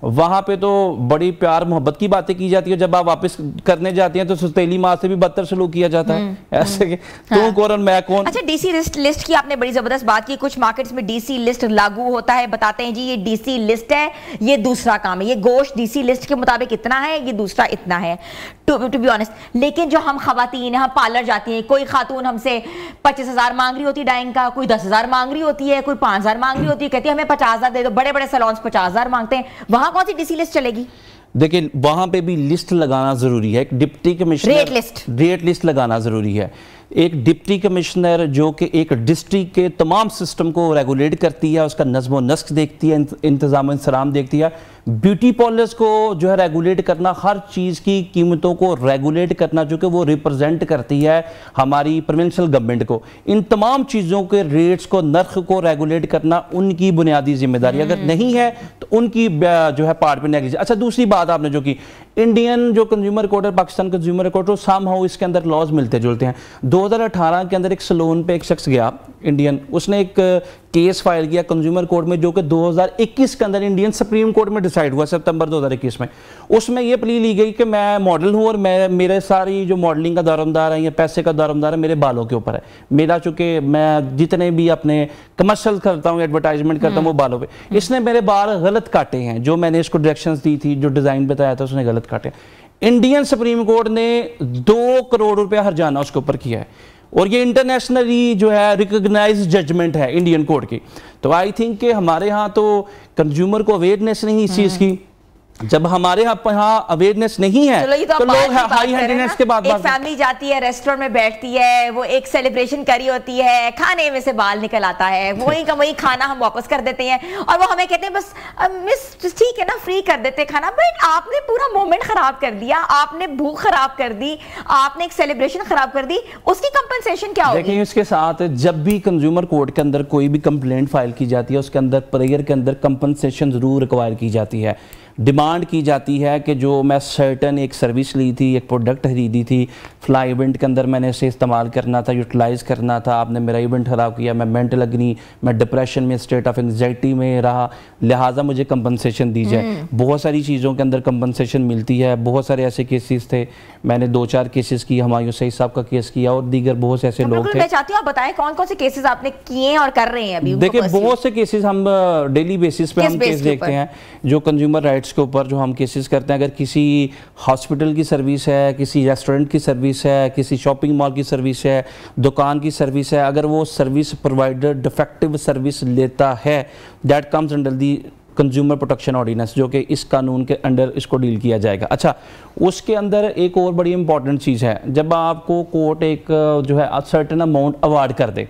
वहां पे तो बड़ी प्यार मोहब्बत की बातें की जाती है, जब आप वापस करने जाते हैं तो सौतेली माँ से भी बदतर सलूक किया जाता है। ऐसे कि तू कौन मैं कौन। अच्छा, डीसी लिस्ट की आपने बड़ी जबरदस्त बात की। कुछ मार्केट्स में डीसी लिस्ट लागू होता है, बताते हैं जी ये डीसी लिस्ट है, ये दूसरा काम है, ये गोश्त डीसी लिस्ट के मुताबिक इतना है, ये दूसरा इतना है। टू बी ऑनेस्ट, लेकिन जो हम खवातीन हम पार्लर जाती हैं, कोई खातून हमसे 25,000 मांग रही होती है डाइंग का, कोई 10,000 मांग रही होती है, कोई 5,000 मांग रही होती है, कहती है हमें 50,000 दे दो। बड़े बड़े सैलून्स 50,000 मांगते हैं, वहां कौन सी डीसी लिस्ट चलेगी? देखिए वहां पे भी लिस्ट लगाना जरूरी है। एक डिप्टी कमिश्नर रेट लिस्ट लगाना जरूरी है। एक डिप्टी कमिश्नर जो कि एक डिस्ट्रिक्ट के तमाम सिस्टम को रेगुलेट करती है, उसका नज़्म व नस्क देखती है, इंतज़ाम इंसराम देखती है। ब्यूटी पार्लर्स को जो है रेगुलेट करना, हर चीज़ की कीमतों को रेगुलेट करना, जो कि वो रिप्रेजेंट करती है हमारी प्रोविंशियल गवर्नमेंट को। इन तमाम चीज़ों के रेट्स को, नर्ख को रेगुलेट करना उनकी बुनियादी जिम्मेदारी। अगर नहीं है तो उनकी जो है पार्ट पे नेग्लिजेंस। अच्छा, दूसरी बात आपने जो की, इंडियन जो कंज्यूमर कोर्ट है, पाकिस्तान कंज्यूमर कोर्ट, तो समहाउ इसके अंदर लॉज मिलते जुलते हैं। 2018 के अंदर एक सलून पे एक शख्स गया इंडियन, उसने एक केस फाइल किया कंज्यूमर कोर्ट में, जो कि 2021 के अंदर इंडियन सुप्रीम कोर्ट में डिसाइड हुआ सितंबर 2021 में। उसमें यह प्ली ली गई कि मैं मॉडल हूं और मेरे सारी जो मॉडलिंग का दारोमदार है या पैसे का दारोमदार है मेरे बालों के ऊपर है। मेरा चूंकि मैं जितने भी अपने कमर्शियल करता हूं, एडवर्टाइजमेंट करता हूं, वो बालों पे। इसने मेरे बाल गलत काटे हैं, जो मैंने इसको डायरेक्शंस दी थी, जो डिजाइन बताया था, उसने गलत काटे। इंडियन सुप्रीम कोर्ट ने 2 करोड़ रुपया हर्जाना उसके ऊपर किया है, और ये इंटरनेशनली जो है रिकॉग्नाइज्ड जजमेंट है इंडियन कोर्ट की। तो आई थिंक कि हमारे यहाँ तो कंज्यूमर को अवेयरनेस नहीं इस चीज़ की। जब हमारे यहाँ अवेयरनेस नहीं है तो लोग हाई हैंडीनेस के बाद, एक फैमिली जाती है रेस्टोरेंट में बैठती है, वो एक सेलिब्रेशन करी होती है, खाने में से बाल निकल आता है, वही का वही खाना हम वापस कर देते हैं, और वो हमें कहते हैं बस मिस ठीक है ना, फ्री कर देते हैं खाना। बट आपने पूरा मोमेंट खराब कर दिया, आपने भूख खराब कर दी, आपने एक सेलिब्रेशन खराब कर दी, उसकी कंपनसेशन क्या होगी? देखिए, इसके साथ जब भी कंज्यूमर कोर्ट के अंदर कोई भी कंप्लेंट फाइल की जाती है, उसके अंदर प्रेयर के अंदर कंपनसेशन जरूर रिक्वायर की जाती है। डिमांड की जाती है कि जो मैं सर्टन एक सर्विस ली थी, एक प्रोडक्ट खरीदी थी, फ्लाई इवेंट के अंदर मैंने इसे इस्तेमाल करना था, यूटिलाइज़ करना था, आपने मेरा इवेंट ख़राब किया, मैं मेंटल अग्नि, मैं डिप्रेशन में, स्टेट ऑफ एंग्जाइटी में रहा, लिहाजा मुझे कंपनसेशन दी जाए। बहुत सारी चीज़ों के अंदर कंपनसेशन मिलती है। बहुत सारे ऐसे केसेस थे, मैंने 2-4 केसेस की, हुमायूं सईद साहब का केस किया और दीगर बहुत से ऐसे लोग थे। मैं चाहती हूँ आप बताएं कौन कौन से केसेस आपने किए और कर रहे हैं अभी? देखिए, बहुत से केसेस हम डेली बेसिस पे हम केस देखते हैं जो कंज्यूमर राइट्स के ऊपर जो हम केसेस करते हैं। अगर किसी हॉस्पिटल की सर्विस है, किसी रेस्टोरेंट की सर्विस है, किसी शॉपिंग मॉल की सर्विस है, दुकान की सर्विस है, अगर वो सर्विस प्रोवाइडर डिफेक्टिव सर्विस लेता है, that comes under the consumer protection ordinance, जो कि इस कानून के अंडर इसको डील किया जाएगा। अच्छा, उसके अंदर एक और बड़ी इंपॉर्टेंट चीज़ है, जब आपको कोर्ट एक जो है सर्टेन अमाउंट अवार्ड कर दे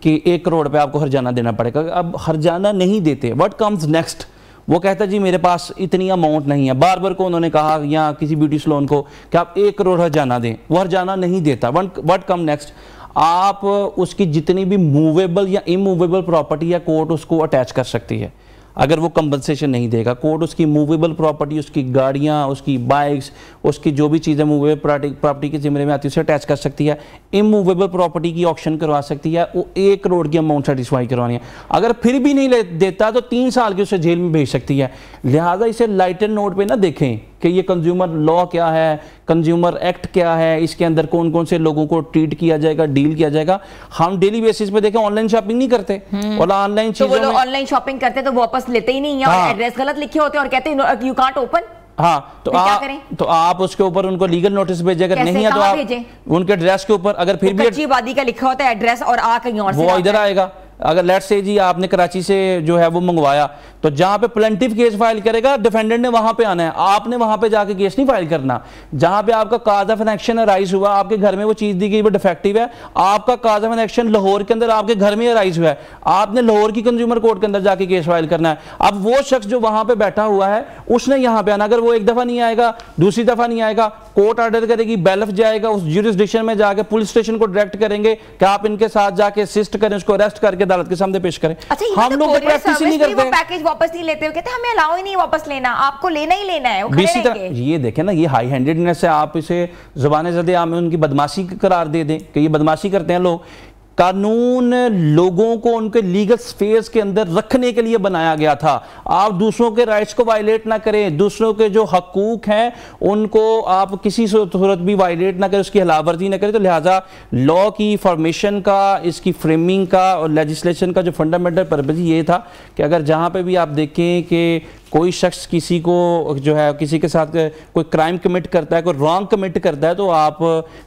कि 1 करोड़ पे आपको हर्जाना देना पड़ेगा, अब हर्जाना नहीं देते, व्हाट कम्स नेक्स्ट? वो कहता है जी मेरे पास इतनी अमाउंट नहीं है। बार बार को उन्होंने कहा या किसी ब्यूटी सैलून को कि आप 1 करोड़ हर्जाना दें, वो हर्जाना नहीं देता। What come next? आप उसकी जितनी भी मूवेबल या इमूवेबल प्रॉपर्टी है, कोर्ट उसको अटैच कर सकती है। अगर वो कंपनसेशन नहीं देगा। कोर्ट उसकी मूवेबल प्रॉपर्टी, उसकी गाड़ियाँ, उसकी बाइक्स, उसकी जो भी चीज़ें मूवेबल प्रॉपर्टी के जिम्मे में आती है उसे अटैच कर सकती है। इमूवेबल प्रॉपर्टी की ऑक्शन करवा सकती है, वो 1 करोड़ की अमाउंट सेटिस्फाई करवानी है। अगर फिर भी नहीं देता तो 3 साल की उसे जेल में भेज सकती है। लिहाजा इसे लाइटर नोट पे ना देखें कि ये कंज्यूमर लॉ क्या है, कंज्यूमर एक्ट क्या है, इसके अंदर कौन कौन से लोगों को ट्रीट किया जाएगा, डील किया जाएगा। हम डेली बेसिस पे देखें, ऑनलाइन शॉपिंग नहीं करते और ऑनलाइन तो वो लोग ऑनलाइन शॉपिंग करते तो वापस लेते ही नहीं है, और एड्रेस गलत लिखे होते हैं और कहते हैं यू कांट ओपन। हाँ, तो आप उसके ऊपर उनको लीगल नोटिस भेजें, अगर नहीं है तो आप उनके एड्रेस के ऊपर, अगर फिर भी कच्ची आबादी का लिखा होता है एड्रेस और आ कहीं और वो इधर आएगा। अगर लेट्स से जी आपने कराची से जो है वो मंगवाया, तो जहां पे प्लेंटिव केस फाइल करेगा डिफेंडेंट ने वहां पे आना है, आपने वहां पे जाके केस नहीं फाइल करना। जहां पे आपका cause of an action arise हुआ, आपके घर में वो चीज दी गई वो डिफेक्टिव है, आपका cause of an action Lahore के अंदर आपके घर में अराइज हुआ है, आपने लाहौर की कंज्यूमर कोर्ट के अंदर जाके केस फाइल करना है। अब वो शख्स जो वहां पे बैठा हुआ है उसने यहां पे आना, अगर वो एक दफा नहीं आएगा, दूसरी दफा नहीं आएगा, कोर्ट ऑर्डर करेगी, बेलफ जाएगा, उस ज्यूरिसडिक्शन में जाके पुलिस स्टेशन को डायरेक्ट करेंगे कि आप इनके साथ जाके असिस्ट करें, उसको अरेस्ट करके अदालत के सामने पेश करें। अच्छा, हम लोग तो प्रैक्टिस ही नहीं करते, वो पैकेज वापस नहीं लेते, कहते हमें अलाउ ही नहीं वापस लेना, आपको लेना ही लेना है। वो इसी तरह ये देखें ना, ये हाई हैंडेडनेस है, आप इसे जुबान ज़दे आम में उनकी बदमाशी करार दे दें कि ये बदमाशी करते हैं लोग। कानून लोगों को उनके लीगल स्पेस के अंदर रखने के लिए बनाया गया था। आप दूसरों के राइट्स को वायलेट ना करें, दूसरों के जो हकूक हैं उनको आप किसी सूरत भी वायलेट ना करें, उसकी खिलाफवर्जी ना करें। तो लिहाजा लॉ की फॉर्मेशन का, इसकी फ्रेमिंग का और लेजिस्लेशन का जो फंडामेंटल पर्पज ये था कि अगर जहाँ पे भी आप देखें कि कोई शख्स किसी को जो है किसी के साथ कोई क्राइम कमिट करता है, कोई रॉन्ग कमिट करता है, तो आप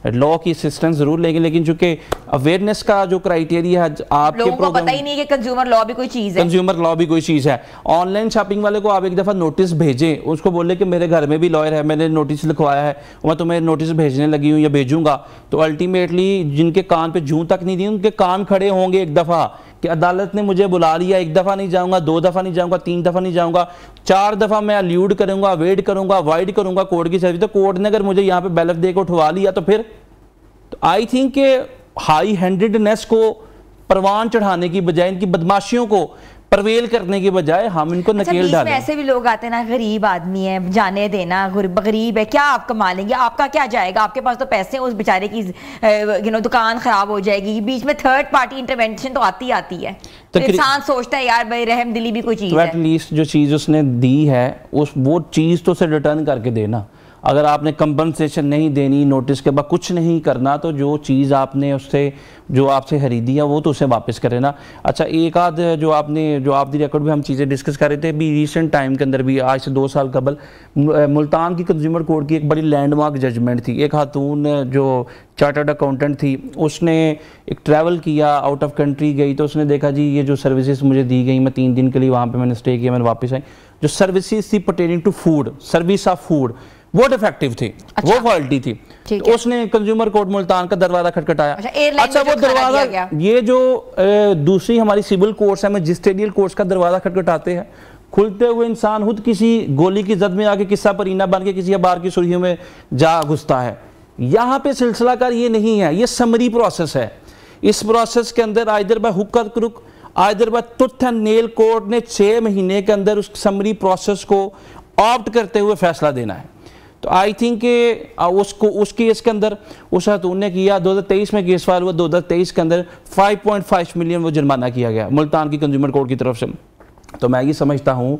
लॉ की असिस्टेंस जरूर लेंगे। लेकिन चूंकि अवेयरनेस का जो क्राइटेरिया है आपके लोगों को पता ही नहीं है कि कंज्यूमर लॉ भी कोई चीज है, कंज्यूमर लॉ भी कोई चीज है। ऑनलाइन शॉपिंग वाले को आप एक दफा नोटिस भेजें, उसको बोले कि मेरे घर में भी लॉयर है, मैंने नोटिस लिखवाया है, मैं तुम्हें नोटिस भेजने लगी हूँ या भेजूंगा, तो अल्टीमेटली जिनके कान पे जूं तक नहीं दी उनके कान खड़े होंगे एक दफा कि अदालत ने मुझे बुला लिया, 1 दफा नहीं जाऊंगा, 2 दफा नहीं जाऊंगा, 3 दफा नहीं जाऊंगा, 4 दफा मैं अल्यूड करूंगा, वेट करूंगा, अवॉइड करूंगा कोर्ट की सर्विस। तो कोर्ट ने अगर मुझे यहाँ पे बैलेफ देकर उठवा लिया तो फिर आई थिंक के हाई हैंडेडनेस को परवान चढ़ाने की बजाय, इनकी बदमाशियों को परवेल करने के बजाय हम इनको नकेल डालें। ऐसे भी लोग आते हैं ना, गरीब आदमी है, जाने देना, गरीब है, क्या आप कमा लेंगे, आपका क्या जाएगा, आपके पास तो पैसे हैं, उस बेचारे की दुकान खराब हो जाएगी। बीच में थर्ड पार्टी इंटरवेंशन तो आती है, तो इंसान सोचता है यार भाई रहम दिली भी कोई चीज है। एटलीस्ट जो चीज उसने दी है वो चीज तो उसे रिटर्न करके देना। अगर आपने कंपनसेशन नहीं देनी, नोटिस के बाद कुछ नहीं करना, तो जो चीज़ आपने उससे जो आपसे खरीदी है वो तो उसे वापस करे ना। अच्छा, एक आध जो आपकी रिकॉर्ड में हम चीज़ें डिस्कस कर रहे थे भी रिसेंट टाइम के अंदर भी, आज से 2 साल कबल मुल्तान की कंज्यूमर कोर्ट की एक बड़ी लैंडमार्क जजमेंट थी। एक खातून जो चार्टर्ड अकाउंटेंट थी, उसने एक ट्रैवल किया, आउट ऑफ कंट्री गई, तो उसने देखा जी ये जो सर्विसेज मुझे दी गई, मैं 3 दिन के लिए वहाँ पर मैंने स्टे किया, मैंने वापस आई, जो सर्विसेज थी pertaining to food, service of food, वो डिफेक्टिव थी। अच्छा, वो फॉल्टी थी। तो उसने कंज्यूमर कोर्ट मुल्तान का दरवाजा खटखटाया। अच्छा वो दरवाजा, ये जो दूसरी हमारी सिविल कोर्ट्स है, मजिस्ट्रेटियल कोर्ट्स का दरवाजा खटखटाते हैं, खुलते हुए इंसान खुद किसी गोली की जद में आके किस्सा परीना बन के किसी अखबार की सुर्खियों में जा घुसता है। यहाँ पे सिलसिला कार ये नहीं है, ये समरी प्रोसेस है। इस प्रोसेस के अंदर आइदर बाय हुक और crook, either by tooth and nail, court ने 6 महीने के अंदर उस समरी प्रोसेस को ऑप्ट करते हुए फैसला देना है। तो आई थिंक उसको उस केस के अंदर उस खातून ने किया, 2023 में केस फाइल हुआ, 2023 के अंदर 5.5 मिलियन वो जुर्माना किया गया मुल्तान की कंज्यूमर कोर्ट की तरफ से। तो मैं ये समझता हूँ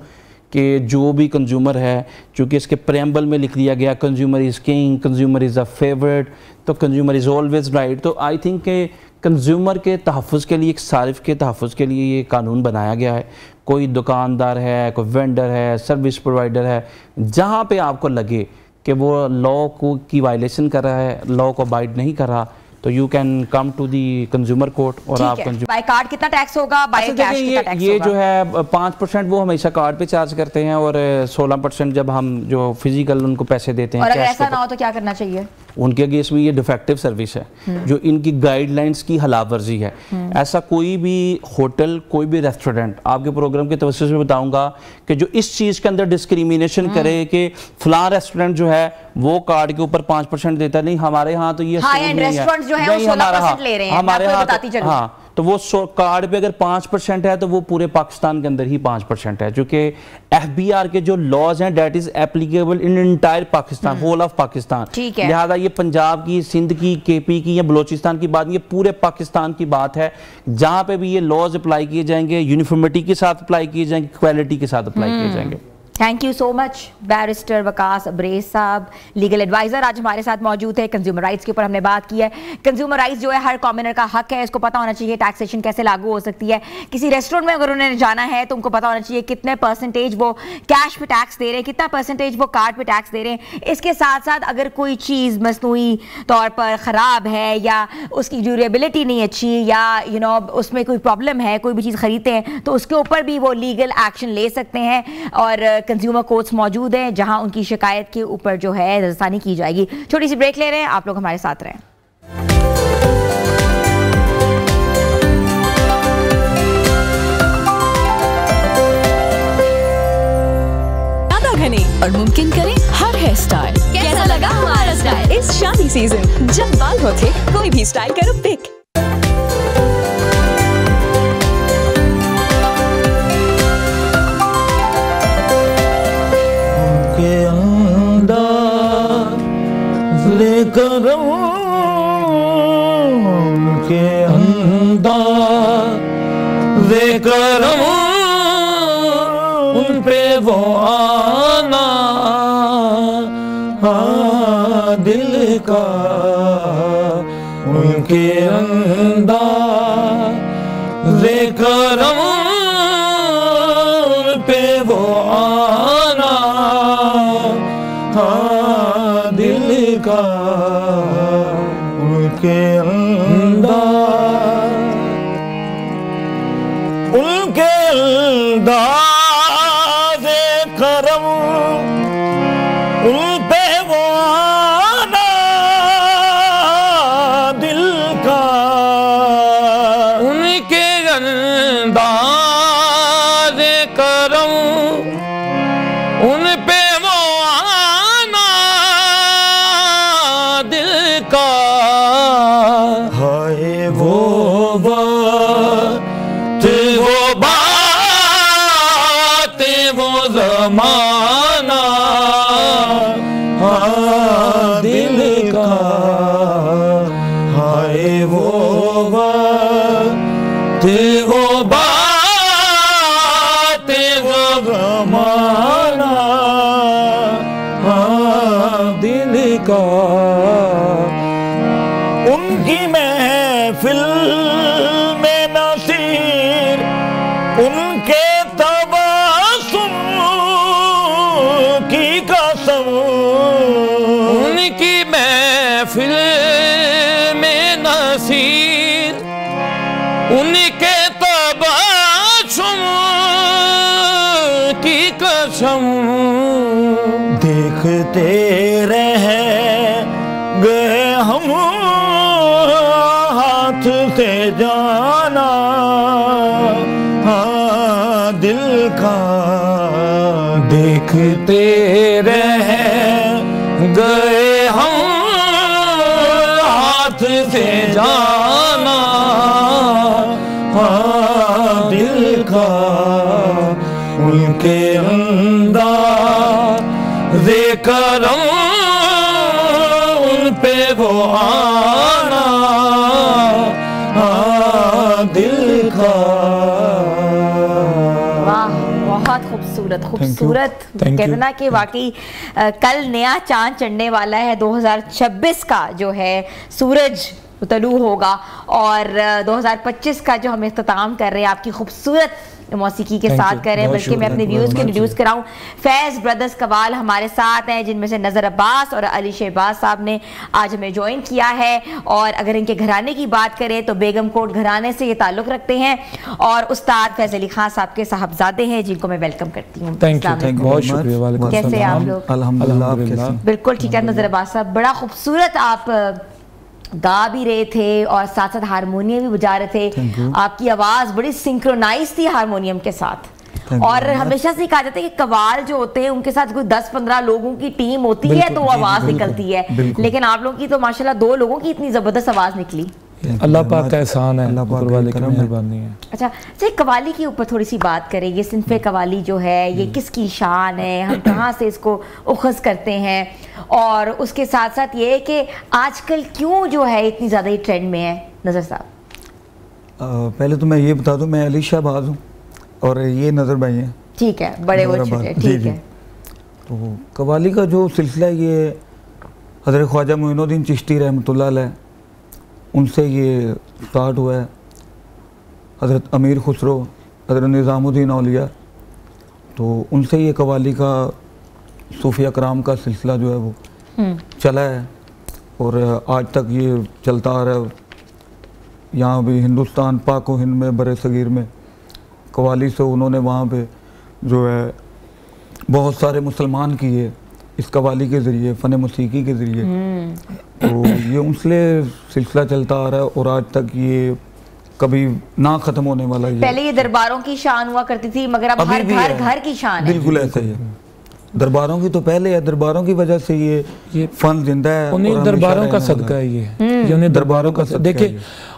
कि जो भी कंज्यूमर है, चूँकि इसके प्रेम्बल में लिख दिया गया consumer is king, consumer is a favourite, तो कंज्यूमर इज़ ऑलवेज राइट। तो आई थिंक के कंज्यूमर के तहफ़्फ़ुज़ के लिए, एक सारिफ के तहफ़्फ़ुज़ के लिए ये कानून बनाया गया है। कोई दुकानदार है, कोई वेंडर है, सर्विस प्रोवाइडर है, जहाँ पे आपको लगे कि वो लॉ को की वायलेशन कर रहा है, लॉ को अबाइड नहीं कर रहा, तो you can come to the consumer court. और आप बाय कार्ड कितना टैक्स होगा, बाय कैश कितना टैक्स होगा? ये जो है 5% वो हमेशा कार्ड पे चार्ज करते हैं और 16% जब हम जो फिजिकल उनको पैसे देते हैं। और अगर ऐसा ना हो तो क्या करना चाहिए? उनके अगेंस्ट भी ये डिफेक्टिव सर्विस है, जो इनकी गाइडलाइंस की खिलाफवर्जी है। ऐसा कोई भी होटल, कोई भी रेस्टोरेंट, आपके प्रोग्राम के तवज्जो से बताऊंगा कि जो इस चीज़ के अंदर डिस्क्रिमिनेशन करे कि फलां रेस्टोरेंट जो है वो कार्ड के ऊपर 5% देता, नहीं हमारे यहाँ तो ये जो है वो 16% ले रहे हैं, हमारे यहाँ बताती चलूं। हाँ, तो वो कार्ड पे अगर 5% है तो वो पूरे पाकिस्तान के अंदर ही 5% है, क्योंकि FBR के जो लॉज हैं that is applicable in entire Pakistan, whole of Pakistan. लिहाजा ये पंजाब की, सिंध की, KP की या बलोचिस्तान की बात, ये पूरे पाकिस्तान की बात है। जहां पे भी ये लॉज अप्लाई किए जाएंगे यूनिफॉर्मिटी के साथ अप्लाई किए जाएंगे, क्वालिटी के साथ अप्लाई किए जाएंगे। Thank you so much barrister Waqas Abrez साहब, लीगल एडवाइजर आज हमारे साथ मौजूद है। कंज्यूमर राइट्स के ऊपर हमने बात की है। कंज्यूमर राइट्स जो है हर कॉमनर का हक है, इसको पता होना चाहिए टैक्सेशन कैसे लागू हो सकती है। किसी रेस्टोरेंट में अगर उन्होंने जाना है तो उनको पता होना चाहिए कितने परसेंटेज वो कैश पे टैक्स दे रहे हैं, कितना परसेंटेज वो कार्ड पे टैक्स दे रहे हैं। इसके साथ साथ अगर कोई चीज़ मसनूई तौर पर ख़राब है या उसकी ड्यूरेबिलिटी नहीं अच्छी या उसमें कोई प्रॉब्लम है, कोई भी चीज़ खरीदते हैं तो उसके ऊपर भी वो लीगल एक्शन ले सकते हैं और कंज्यूमर कोर्ट्स मौजूद हैं जहां उनकी शिकायत के ऊपर जो है रज़ानी की जाएगी। छोटी सी ब्रेक ले रहे हैं, आप लोग हमारे साथ रहें। घने और मुमकिन करें हर हेयर स्टाइल। कैसा लगा हमारा स्टाइल इस शादी सीजन? जब बाल होते कोई भी स्टाइल करो पिक। के अंदाज लेकर के अंदाज लेकर उन पे वो आना दिल का, उनके अंदाज लेकर उन पे वो आना दिल का, उनके अंदाज, उनके अंदाज़े करम उन पे वो आना दिल का, उनके अंदाज़े करम उन पे वो आना दिल का। हाय वो बात वो ज़माना दिल का, हाय वो बात वो ज़माना दिल का। उनकी महफिल में नसीर उनके तबस्सुम की कसम, उनकी महफिल में नसीर उनके तबस्सुम की कसम। देखते रह गए हम हाथ से जाना दिल का, देखते रह गए हम हाथ से जाना दिल का, उनके अंदाज़े करम उन पे वो आना दिल का। बहुत खूबसूरत खूबसूरत कहते ना कि वाकई कल नया चांद चढ़ने वाला है। 2026 का जो है सूरज तलू होगा और 2025 का जो हम इख्तिताम कर रहे हैं आपकी खूबसूरत मौसीकी के साथ करें। बल्कि मैं अपने व्यूज़ को इंट्रोड्यूस कराऊं, फैज़ ब्रदर्स कवाल हमारे साथ हैं जिनमें से नज़र अब्बास और अली शहबाज साहब ने आज हमें ज्वाइन किया है। और अगर इनके घराने की बात करें तो बेगम कोट घराने से ये ताल्लुक़ रखते हैं और उस्ताद फैज़ अली खान साहब के साहबजादे हैं जिनको मैं वेलकम करती हूँ। बहुत शुक्रिया। कैसे आप लोग? अल्हम्दुलिल्लाह बिल्कुल ठीक है। नज़र अब्बास साहब बड़ा खूबसूरत आप गा भी रहे थे और साथ साथ हारमोनियम भी बजा रहे थे। आपकी आवाज़ बड़ी सिंक्रोनाइज थी हारमोनियम के साथ। और हमेशा से कहा जाता है कि कवाल जो होते हैं उनके साथ कोई 10-15 लोगों की टीम होती है तो वो आवाज़ निकलती है, लेकिन आप लोगों की तो माशाल्लाह 2 लोगों की इतनी ज़बरदस्त आवाज़ निकली। अल्लाह पाक का एहसान है, अल्लाह पाक ऊपर वाले की करम है। मेहरबानी है। अच्छा चलिए कवाली के ऊपर थोड़ी सी बात करें। ये सिंफ़े कवाली जो है ये किसकी शान है, हम कहाँ से इसको उखज़ करते हैं, और उसके साथ साथ ये है कि आजकल क्यों जो है इतनी ज़्यादा ये ट्रेंड में है नज़र साहब? पहले तो मैं ये बता दूं, मैं अली शाहबाज हूँ और ये नज़र भाई हैं। ठीक है, बड़े वो नज़र छोटे, आबाद। जी, ठीक जी। है। तो कवाली का जो सिलसिला है ये हज़रत ख्वाजा मोइनुद्दीन चिश्ती रहमतुल्लाह अलैह उनसे ये स्टार्ट हुआ है। हज़रत अमीर खुसरो, हज़रत निज़ामुद्दीन औलिया, तो उनसे ये कवाली का सूफिया कराम का सिलसिला जो है वो चला है और आज तक ये चलता आ रहा है। यहाँ भी हिंदुस्तान पाक व हिंद में बर सगीर में कवाली से उन्होंने वहाँ पे जो है बहुत सारे मुसलमान किए इस कवाली के ज़रिए, फ़न मौसीकी के ज़रिए। तो ये उनसे सिलसिला चलता आ रहा है और आज तक ये कभी ना ख़त्म होने वाला है। पहले ये दरबारों की शान हुआ करती थी, मगर अब अभी हर भी घर है। घर की शान है। बिल्कुल ऐसा ही है। दरबारों की तो पहले है, दरबारों की वजह से ये फन जिंदा है। उन्हीं और हमेशा दरबारों का रहने वाला सदका है। है ये उन्हीं दरबारों का सदका देखिए है।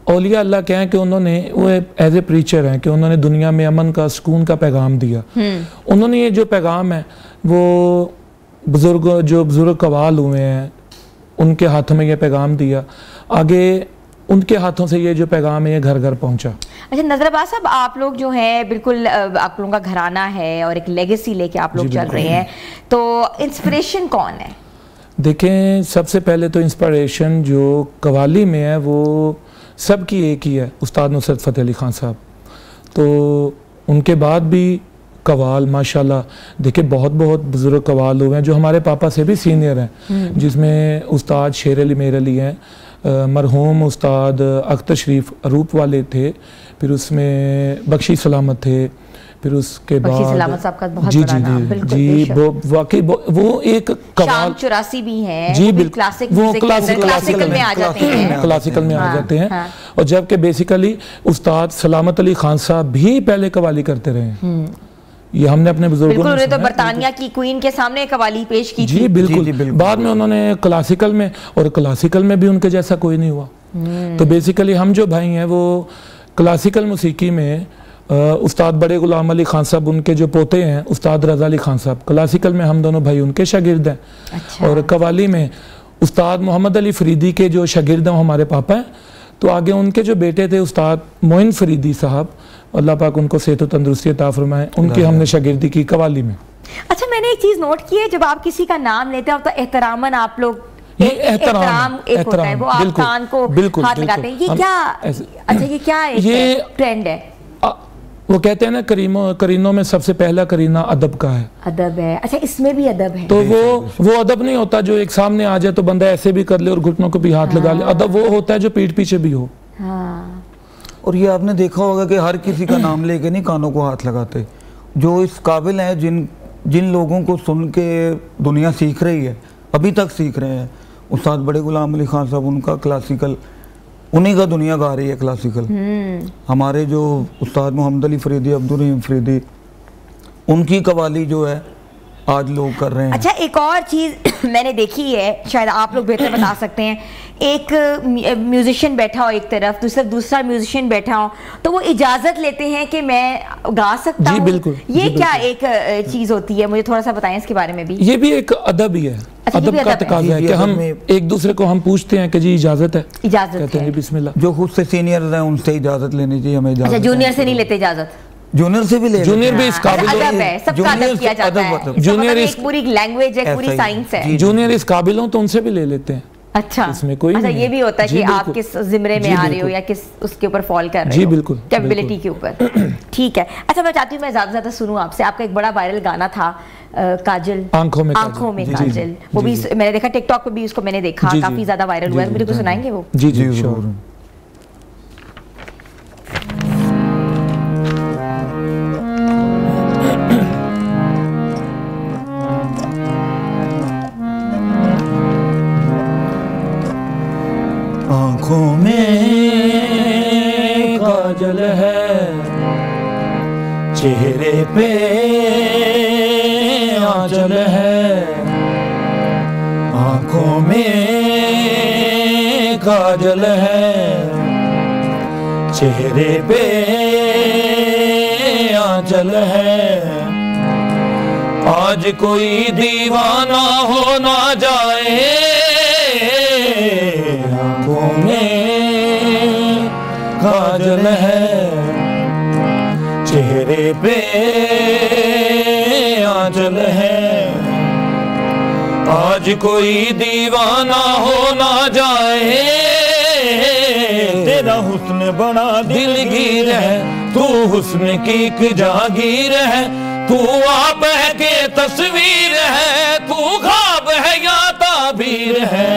औलिया अल्लाह क्या है कि उन्होंने वो एज ए प्रीचर हैं कि उन्होंने दुनिया में अमन का, सुकून का पैगाम दिया। उन्होंने ये जो पैगाम है वो बुजुर्ग कवाल हुए हैं उनके हाथों में ये पैगाम दिया, आगे उनके हाथों से ये जो पैगाम है ये घर घर पहुंचा। अच्छा नजर अब्बास साहब, आप लोग जो है बिल्कुल आप लोगों का घराना है और एक लेगेसी लेके आप लोग चल रहे हैं, तो इंस्पिरेशन कौन है? देखें, सबसे पहले तो इंस्पिरेशन जो कवाली में है वो सबकी एक ही है, उस्ताद नुसरत फ़तेह अली ख़ान साहब। तो उनके बाद भी कवाल माशाल्लाह देखिए बहुत बुज़ुर्ग कवाल हुए हैं जो हमारे पापा से भी सीनियर हैं, जिसमें उस्ताद शेर अली मेर अली हैं, मरहूम उस्ताद अख्तर शरीफ अरूप वाले थे, फिर उसमें बख्शी सलामत थे, फिर उसके बख्शी बाद सलामत साहब का बहुत जी बड़ा जी नाम, जी बिल्कुल, जी बेशक। वो वाकई वो एक कवाल शाम 84 भी है, जी वो भी बिल्कुल, क्लासिक वो म्यूजिक के अंदर क्लासिकल में आ जाते हैं। क्लासिकल में आ हाँ, जाते हैं। हाँ। और जबकि बेसिकली उस्ताद सलामत अली खान साहब भी पहले कवाली करते रहे हैं। ये हमने अपने बुजुर्गों बिल्कुल, ने उन्हें तो सुना है। बरतानिया की क्वीन के सामने कवाली पेश की जी थी। बिल्कुल, जी, बिल्कुल। बाद में उन्होंने क्लासिकल में, और क्लासिकल में भी उनके जैसा कोई नहीं हुआ। तो बेसिकली हम जो भाई हैं वो क्लासिकल मौसीकी में उस्ताद बड़े गुलाम अली खान साहब, उनके जो पोते हैं उस्ताद रज़ा अली खान साहब, क्लासिकल में हम दोनों भाई उनके शागिर्द हैं। अच्छा। और कवाली में उस्ताद मोहम्मद अली फरीदी के जो शागिर्द हैं हमारे पापा हैं। तो आगे उनके जो बेटे थे उस्ताद मोइन फरीदी साहब, अल्लाह पाक उनको सेहत व तंदुरुस्ती अता फरमाए, उनकी हमने शागिर्दी की कवाली में। अच्छा, मैंने एक चीज नोट की है, जब आप किसी का नाम लेते हो तो एहतरामन आप लोग ये एहतराम एक होता है, वो आप बिल्कुल, कान को बिल्कुल, हाथ बिल्कुल। लगाते हैं, ये हम क्या? ऐसे- अच्छा, ये क्या ये- ट्रेंड है? वो कहते हैं ना करीनों में सबसे पहला करीना अदब का है। अदब है। अच्छा, इसमें भी अदब है? तो वो अदब नहीं होता जो एक सामने आ जाए तो बंदा ऐसे भी कर ले और घुटनों को भी हाथ लगा ले। अदब वो होता है जो पीठ पीछे भी हो। हाँ। और ये आपने देखा होगा कि हर किसी का नाम लेके नहीं कानों को हाथ लगाते। जो इस काबिल हैं, जिन लोगों को सुन के दुनिया सीख रही है, अभी तक सीख रहे हैं, उस्ताद बड़े गुलाम अली खान साहब, उनका क्लासिकल, उन्हीं का दुनिया गा रही है क्लासिकल। हमारे जो उस्ताद मोहम्मद अली फरीदी, अब्दुल रहीम फरीदी, उनकी कवाली जो है आज लोग कर रहे हैं। अच्छा, एक और चीज़ मैंने देखी है, शायद आप लोग बेहतर बता सकते हैं, एक म्यूजिशियन बैठा हो एक तरफ, दूसरा म्यूजिशियन बैठा हो, तो वो इजाज़त लेते हैं कि मैं गा सकता जी, हूँ। बिल्कुल, ये जी, क्या एक चीज़ होती है, मुझे थोड़ा सा बताएं इसके बारे में भी। ये भी एक अदब ही है। अच्छा, ये अदब भी का अदब है। तकाजा है जी, कि अदब हम में- एक दूसरे को हम पूछते हैं कि जी इजाजत है, इजाज़त कहते हैं है। जी बिस्मिल्लाह। जो खुद से सीनियर्स हैं उनसे इजाज़त लेनी चाहिए, हमें अच्छा, इजाज़त जूनियर से नहीं लेते इजाज़त? जूनियर से भी ले जूनियर भी हाँ, इस काबिल अदब है, सबका अदब जूनियर किया से जाता अदब है। अदब। इसका जूनियर मतलब इस- एक पूरी लैंग्वेज है, पूरी ऐसा ही। साइंस है। जी, जूनियर इस काबिल हो तो उनसे भी ले लेते हैं। अच्छा, इसमें कोई अच्छा, नहीं ये है। भी होता है जी, कि आप बिल्कुल। किस जिम्रे में जी, आ रहे हो बिल्कुल। या किस उसके ऊपर फॉल कर रहे जी, हो, बिल्कुल, कैपेबिलिटी बिल्कुल। के ऊपर। ठीक है। अच्छा, मैं चाहती हूँ मैं ज़्यादा से ज़्यादा सुनूँ आपसे। आपका एक बड़ा वायरल गाना था काजल, आंखों में काजल। आंखों में जी, जी, काजल, जी, वो जी, भी जी। मैंने देखा टिकटॉक पे भी, उसको मैंने देखा, जी, जी। काफी ज्यादा वायरल हुआ है। मुझे कुछ सुनाएंगे वो? जी जी जी, श्योर। जरूर। आंखों में काजल है, चेहरे पे आंचल है, आंखों में काजल है, चेहरे पे आंचल है। आज कोई दीवाना हो ना जाए, आंखों में काजल है, चेहरे पे आंचल है। आज कोई दीवाना हो ना जाए, तेरा हुस्न बड़ा दिलगीर है, तू हुस्न की एक जागीर है। तू आप है के तस्वीर है, तू ख्वाब है या ताबीर है।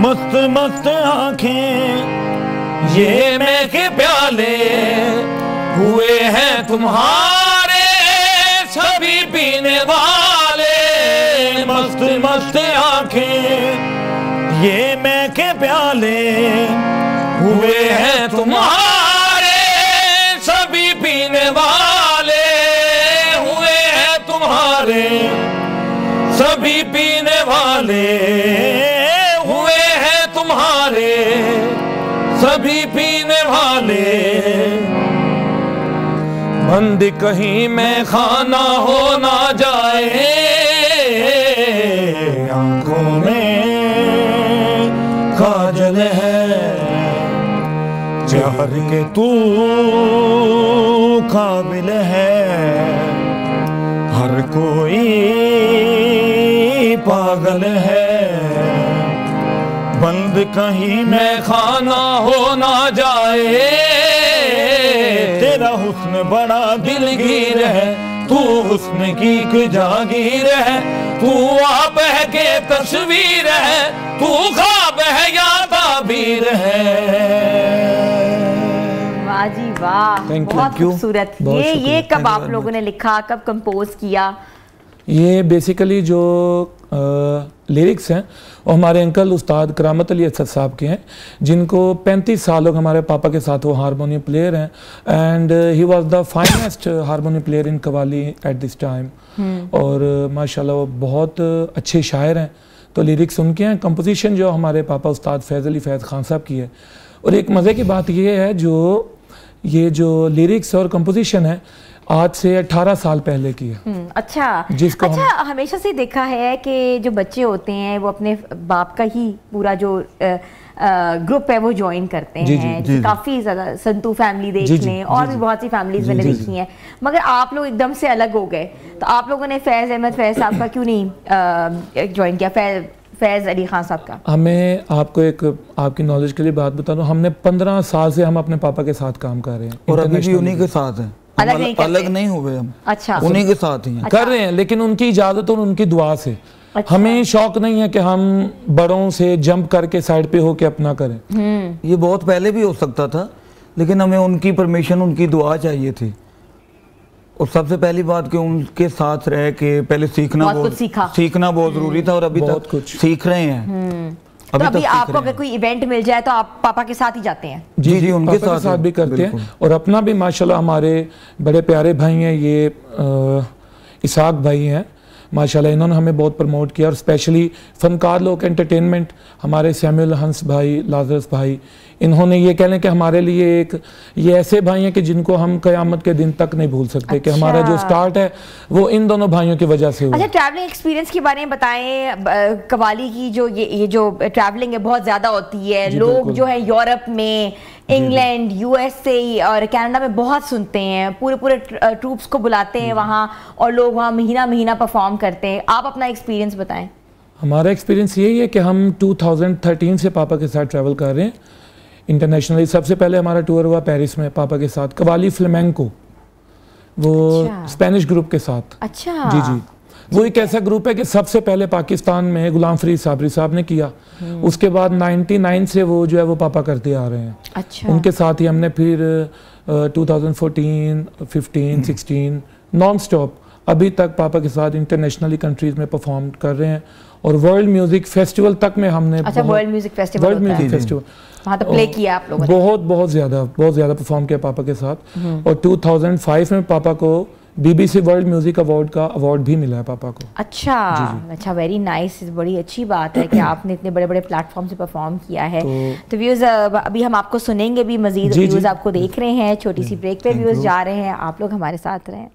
मस्त मस्त आंखें ये मैं के प्याले हुए हैं तुम्हारे सभी पीने वाले। मस्त मस्त आंखें ये मैं के प्याले हुए हैं तुम्हारे सभी पीने वाले। हुए हैं तुम्हारे सभी पीने वाले। हुए हैं तुम्हारे सभी पीने वाले। बंद कहीं में खाना हो ना जाए, आंखों में काजल है, प्यार के तू काबिल है। हर कोई पागल है, बंद कहीं में खाना हो ना जाए। तेरा हुस्न बड़ा दिलगीर है, तू हुस्न की एक जागीर है। तू आप है के तस्वीर है, तू ख्वाब है या ताबीर है। वाह जी वाह, बहुत खूबसूरत। ये कब आप लोगों ने लिखा, कब कंपोज किया? ये बेसिकली जो लिरिक्स हैं वो हमारे अंकल उस्ताद करामत अली असद साहब के हैं, जिनको 35 साल हो हमारे पापा के साथ वो हारमोनियम प्लेयर हैं, and he was the finest harmonium player in qawwali at this time. और माशाल्लाह वो बहुत अच्छे शायर हैं, तो लिरिक्स उनके हैं। कंपोजिशन जो हमारे पापा उस्ताद फैज़ अली फैज़ खान साहब की है। और एक मज़े की बात ये है, ये जो लिरिक्स और कंपोजिशन है आज से 18 साल पहले की है। अच्छा, जिसको हमेशा से देखा है कि जो बच्चे होते हैं वो अपने बाप का ही पूरा जो ग्रुप है वो ज्वाइन करते हैं। काफ़ी ज़्यादा संतू फैमिली देख लें और भी बहुत सी फैमिलीज मैंने देखी हैं, मगर आप लोग एकदम से अलग हो गए। तो आप लोगों ने फैज़ अहमद फैज़ साहब का क्यों नहीं ज्वाइन किया, फैज़ अली खान साहब का? हमें आपको एक आपकी नॉलेज के लिए बात बता दूं, हमने 15 साल से हम अपने पापा के साथ काम कर रहे हैं और अभी भी उन्हीं के साथ हैं, अलग नहीं हुए हम। अच्छा, उन्हीं के साथ ही कर रहे हैं, लेकिन उनकी इजाजत और उनकी दुआ से। अच्छा। हमें शौक नहीं है कि हम बड़ों से जंप करके साइड पे होके अपना करें। ये बहुत पहले भी हो सकता था, लेकिन हमें उनकी परमिशन, उनकी दुआ चाहिए थी। और सबसे पहली बात कि उनके साथ रह के पहले सीखना बहुत जरूरी था, और अभी तक कुछ सीख रहे हैं। तो अभी आपको अगर कोई इवेंट मिल जाए तो आप पापा के साथ ही जाते हैं? जी उनके साथ भी करते हैं। और अपना भी माशाल्लाह हमारे बड़े प्यारे भाई हैं, ये इसाक भाई हैं माशाल्लाह, इन्होंने हमें बहुत प्रमोट किया। और स्पेशली फनकार लोग एंटरटेनमेंट, हमारे सैमुअल हंस भाई, लाजरस भाई, इन्होंने ये कह लें कि हमारे लिए ये ऐसे भाई हैं कि जिनको हम क़यामत के दिन तक नहीं भूल सकते। कि हमारा जो स्टार्ट है वो इन दोनों भाइयों की वजह से हुआ। अच्छा, ट्रैवलिंग एक्सपीरियंस के बारे में बताएं। कवाली की जो ये जो ट्रैवलिंग है बहुत ज़्यादा होती है, लोग जो है यूरोप में, इंग्लैंड, यूएसए और कनाडा में बहुत सुनते हैं, पूरे ट्रूप्स को बुलाते हैं वहाँ, और लोग वहाँ महीना परफॉर्म करते हैं। आप अपना एक्सपीरियंस बताएं। हमारा एक्सपीरियंस यही है कि हम 2013 से पापा के साथ ट्रैवल कर रहे हैं इंटरनेशनली। सबसे पहले हमारा टूर हुआ पेरिस में पापा के साथ, कवाली फ्लेमेंको, वो स्पेनिश ग्रुप के साथ। अच्छा। जी वो एक ऐसा ग्रुप है कि सबसे पहले पाकिस्तान में गुलाम फरीद साबरी साहब ने किया, उसके बाद 99 से वो जो है वो पापा करते आ रहे हैं। अच्छा। उनके साथ ही हमने फिर 2014, 15, 16 नॉन स्टॉप अभी तक पापा के साथ इंटरनेशनली कंट्रीज में परफॉर्म कर रहे हैं। और वर्ल्ड म्यूजिक फेस्टिवल तक में हमने वर्ल्ड म्यूजिक फेस्टिवल वहाँ तो प्ले किया आप लोगों ने? बहुत ज़्यादा परफॉर्म किया पापा के साथ। और 2005 में पापा को BBC वर्ल्ड म्यूजिक अवार्ड का अवार्ड भी मिला है पापा को। अच्छा अच्छा, वेरी नाइस, बड़ी अच्छी बात है कि आपने इतने बड़े बड़े प्लेटफॉर्म से परफॉर्म किया है। तो व्यूअर्स अभी हम आपको सुनेंगे भी मजीद, व्यूअर्स आपको देख रहे हैं, छोटी सी ब्रेक पे व्यूअर्स जा रहे हैं, आप लोग हमारे साथ रहें।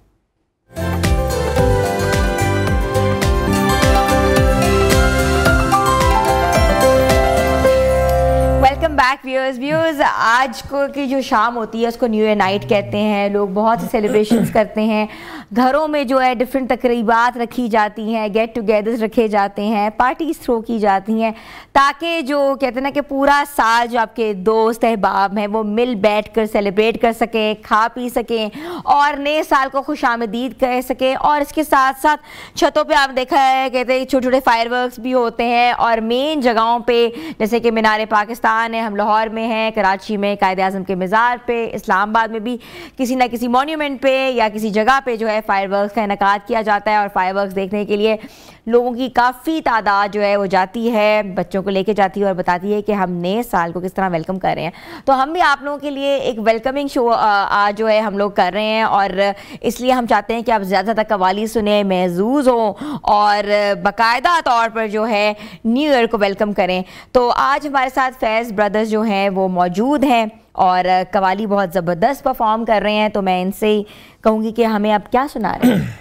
Welcome back viewers. आज को की जो शाम होती है उसको न्यू ईयर नाइट कहते हैं। लोग बहुत से सेलिब्रेशंस करते हैं, घरों में जो है डिफरेंट तकरीबात रखी जाती हैं, गेट टुगेदर्स रखे जाते हैं, पार्टीज थ्रो की जाती हैं, ताकि जो कहते हैं ना कि पूरा साल जो आपके दोस्त अहबाब हैं वो मिल बैठ कर सेलिब्रेट कर सकें, खा पी सकें और नए साल को खुशामदीद कह सकें। और इसके साथ साथ छतों पे आप देखा है कहते हैं छोटे छोटे फायरवर्क्स भी होते हैं, और मेन जगहों पे जैसे कि मीनार पाकिस्तान है, हम लाहौर में हैं, कराची में कायद आज़म के मज़ार पे, इस्लामाबाद में भी किसी ना किसी मॉन्यूमेंट पे या किसी जगह पे जो है फायरवर्क्स का इनेकाद किया जाता है। और फायरवर्क्स देखने के लिए लोगों की काफ़ी तादाद जो है वो जाती है, बच्चों को लेके जाती है और बताती है कि हम नए साल को किस तरह वेलकम कर रहे हैं। तो हम भी आप लोगों के लिए एक वेलकमिंग शो आज जो है हम लोग कर रहे हैं, और इसलिए हम चाहते हैं कि आप ज़्यादा ज़्यादा कवाली सुने, महजूज़ हों और बाकायदा तौर पर जो है न्यू ईयर को वेलकम करें। तो आज हमारे साथ फैज़ ब्रदर्स जो हैं वो मौजूद हैं और कवाली बहुत ज़बरदस्त परफॉर्म कर रहे हैं। तो मैं इनसे ही कहूँगी कि हमें आप क्या सुना रहे हैं?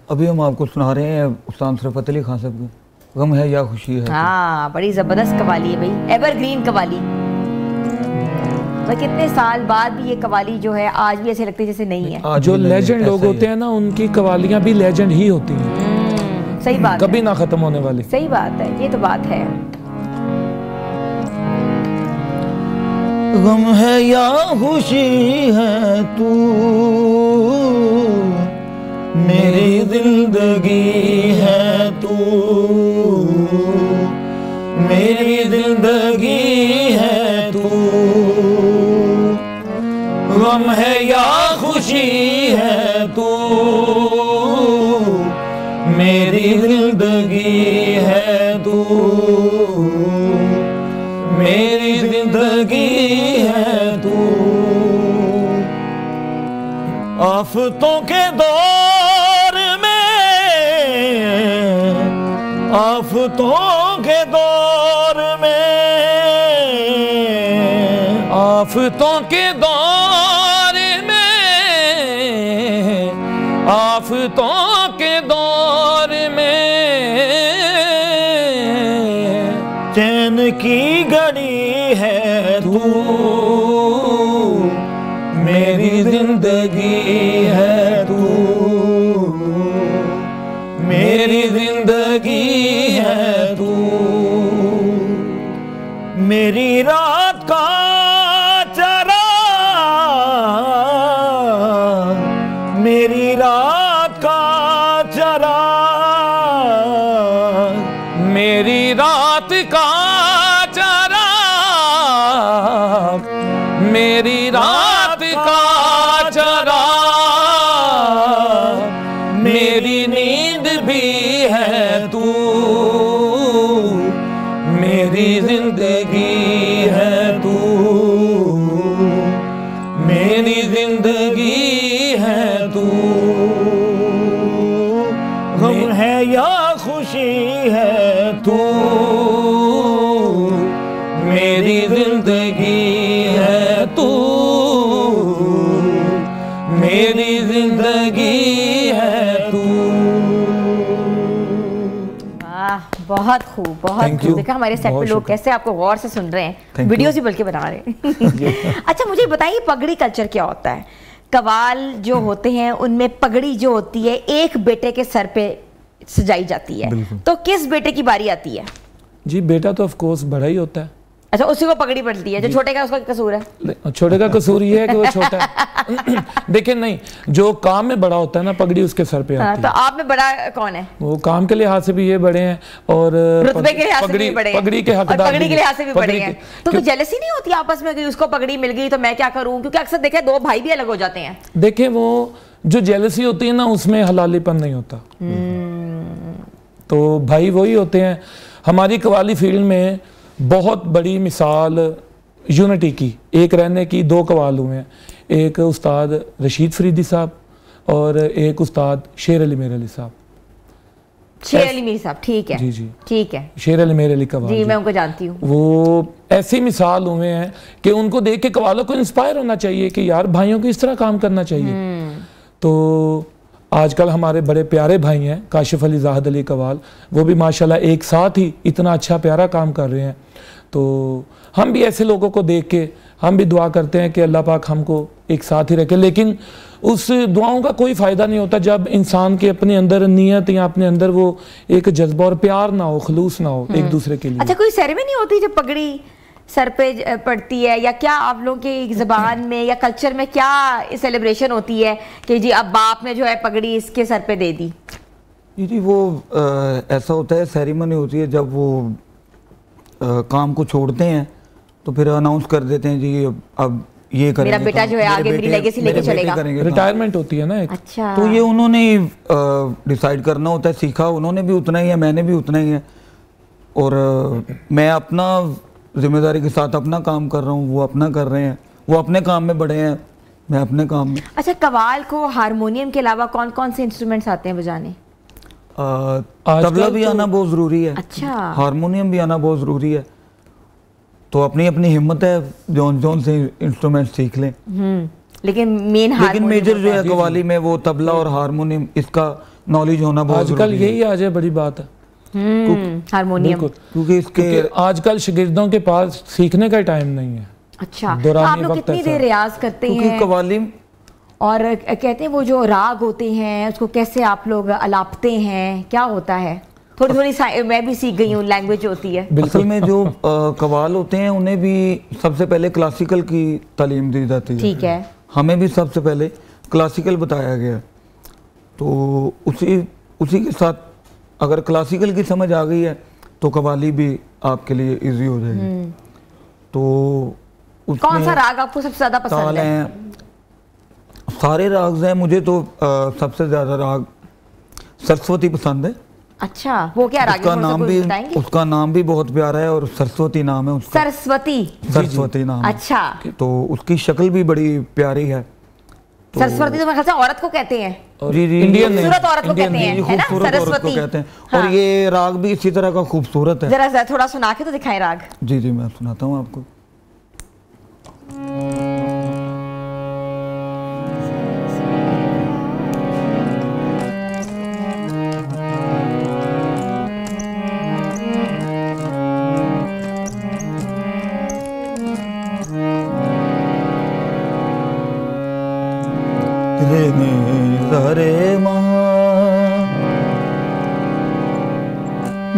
अभी हम आपको सुना रहे हैं उस्ताद शरफत अली खान साहब की गम है या खुशी है। हाँ, बड़ी ज़बरदस्त कवाली है भाई, एवरग्रीन कवाली। कितने साल बाद भी ये कवाली जो है आज भी ऐसे लगती है जैसे नहीं है। जो लेजेंड लोग होते हैं ना, उनकी कवालियां भी लेजेंड ही होती हैं। सही बात, कभी ना खत्म होने वाली। सही बात है, ये तो बात है। गम है या खुशी है तू मेरी जिंदगी है तू, मेरी जिंदगी है तू। गम है या खुशी है तू मेरी जिंदगी है तू, मेरी जिंदगी है तू। आफतों के दौर में, आफतों के दौर में, आफतों के दौर में, आफतों के दौर में चैन की घड़ी है तू मेरी जिंदगी है तू, मेरी जिंदगी है तू। मेरी रात का चरा, मेरी रात का चरा, मेरी रात का चरा, मेरी रात का चरा, मेरी नींद भी है तू, मेरी जिंदगी है तू, मेरी जिंदगी है तू। गम है या खुशी है तू मेरी जिंदगी है तू, मेरी जिंदगी है तू। वाह, बहुत खूब, बहुत खूब। देखा हमारे सेट पे लोग कैसे आपको गौर से सुन रहे हैं, वीडियोस भी बल्कि बना रहे हैं। अच्छा, मुझे बताइए पगड़ी कल्चर क्या होता है? कवाल जो होते हैं उनमें पगड़ी जो होती है एक बेटे के सर पे सजाई जाती है, तो किस बेटे की बारी आती है? जी, बेटा तो ऑफ कोर्स बड़ा ही होता है। अच्छा, उसी को पगड़ी पड़ती है। जो छोटे का उसका कसूर है? छोटे का कसूर ये है कि वो छोटा है। देखिए, नहीं, जो काम में बड़ा होता है ना, पगड़ी उसके सर पे आती है। तो आप में बड़ा कौन है? वो काम के लिहाज से भी ये बड़े हैं और रुतबे के लिहाज से भी बड़े हैं, पगड़ी के हकदार, पगड़ी के लिहाज से भी बड़े हैं। तो कोई जेलसी नहीं होती आपस में कि उसको पगड़ी मिल गई तो मैं क्या करूं? क्योंकि अक्सर देखे दो भाई भी अलग हो जाते हैं। देखिए, वो जो जेलसी होती है ना, उसमें हलालीपन नहीं होता। तो भाई वही होते हैं। हमारी कवाली फील्ड में बहुत बड़ी मिसाल यूनिटी की, एक रहने की, दो कवाल हुए हैं। एक उस्ताद रशीद फरीदी साहब और एक उस्ताद शेर अली मेर अली साहब। शेर अली मीर साहब, ठीक है जी जी, ठीक है, शेर अली मेर अली कव्वाल जी मैं उनको जानती हूँ। वो ऐसी मिसाल हुए हैं कि उनको देख के कव्वालों को इंस्पायर होना चाहिए कि यार भाइयों को इस तरह काम करना चाहिए। तो आजकल हमारे बड़े प्यारे भाई हैं काशिफ अली जाहिद अली कव्वाल, वो भी माशाल्लाह एक साथ ही इतना अच्छा प्यारा काम कर रहे हैं। तो हम भी ऐसे लोगों को देख के हम भी दुआ करते हैं कि अल्लाह पाक हमको एक साथ ही रखे, लेकिन उस दुआओं का कोई फ़ायदा नहीं होता जब इंसान के अपने अंदर नीयत या अपने अंदर वो एक जज्बा और प्यार ना हो, खलूस ना हो एक दूसरे के लिए। अच्छा, कोई सेरेमनी होती जब पगड़ी सर पे पड़ती है, या क्या आप लोगों के ज़बान में या कल्चर में क्या सेलिब्रेशन होती है कि जी अब बाप ने जो है पगड़ी इसके सर पे दे दी? जी वो ऐसा होता है, सेरेमनी होती है जब वो काम को छोड़ते हैं तो फिर अनाउंस कर देते हैं जी अब ये करेंगे, मेरा बेटा जो है आगे मेरी लेगेसी लेके चलेगा, रिटायरमेंट होती है ना एक। अच्छा, तो ये उन्होंने डिसाइड करना होता है, सीखा उन्होंने भी उतना ही है, मैंने भी उतना ही है, और मैं अपना जिम्मेदारी के साथ अपना काम कर रहा हूँ, वो अपना कर रहे हैं, वो अपने काम में बड़े हैं, मैं अपने काम में। अच्छा, कव्वाल को हारमोनियम के अलावा कौन कौन से इंस्ट्रूमेंट्स आते हैं बजाने? तबला भी आना बहुत ज़रूरी है, अच्छा, हारमोनियम भी आना बहुत ज़रूरी है। तो अपनी अपनी हिम्मत है, जौन से इंस्ट्रूमेंट सीख लें। लेकिन मेजर जो है कव्वाली में वो तबला और हारमोनियम, इसका नॉलेज होना बहुत आजकल यही आ जाए बड़ी बात है, हारमोनियम, क्योंकि इसके आजकल शागिर्दों के पास सीखने का टाइम नहीं है। अच्छा, तो आप लोग कितनी देर रियाज करते हैं कव्वाली? और कहते हैं वो जो राग होते हैं उसको कैसे आप लोग अलापते हैं, क्या होता है? थोड़ी थोड़ी मैं भी सीख गई हूँ, लैंग्वेज होती है। असल में जो कव्वाल होते हैं उन्हें भी सबसे पहले क्लासिकल की तालीम दी जाती है, ठीक है, हमें भी सबसे पहले क्लासिकल बताया गया। तो उसी के साथ अगर क्लासिकल की समझ आ गई है तो कव्वाली भी आपके लिए इजी हो जाएगी। तो कौन सा राग आपको सबसे ज्यादा पसंद है? सारे राग हैं, मुझे तो सबसे ज्यादा राग सरस्वती पसंद है। अच्छा, वो क्या राग है? उसका नाम भी बहुत प्यारा है और सरस्वती नाम है उसका। सरस्वती नाम। अच्छा, तो उसकी शक्ल भी बड़ी प्यारी है। सरस्वती तो मेरे ख्याल से औरत को कहते हैं। जी जी, खूबसूरत औरत को कहते हैं, है ना, सरस्वती कहते हैं। और ये राग भी इसी तरह का खूबसूरत है। जरा थोड़ा सुना के तो दिखाएं राग। जी जी, मैं सुनाता हूँ आपको।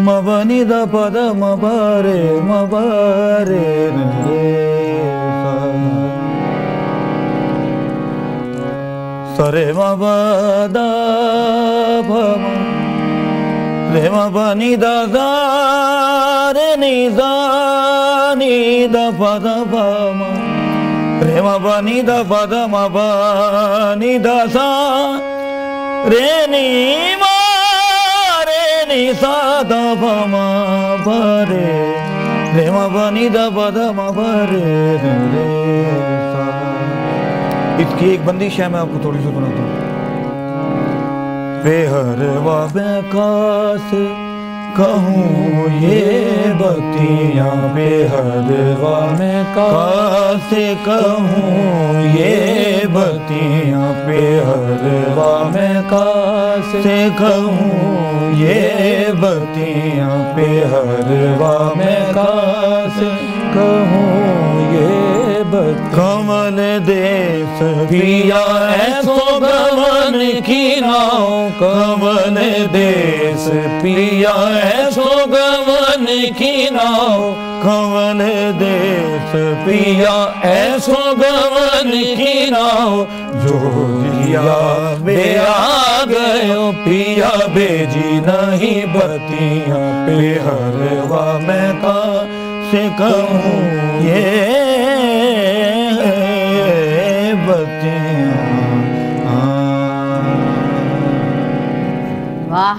मबनी द पद मबरे मबरे रे सरे मबदा भम रे मबनी द रे नि द पद भम रे मबनी द पद मबनी द सा रे नि सा द प म प रे रे म प नि द प द म प रे रे सा। इसकी एक बंदिश है, मैं आपको थोड़ी सी सुनाता हूँ। बेहरवा बेका से कहूँ ये बत्तियाँ, बेहरवा में का से कहूँ ये बत्तियाँ, बेहरवा में का से कहूँ ये बत्तियाँ, बेहरवा में का से कहूँ ये बत्तियाँ। कमल देश पिया ऐसो गवन की नाव, कमल देश पिया ऐसो गवन की नाव, कमल देश पिया ऐसो गवन की नाव, जो जिया बे आ गयो पिया बेजी नहीं बत्तियाँ, बेहरवा में का से कहूँ ये बत्तियाँ। वाह,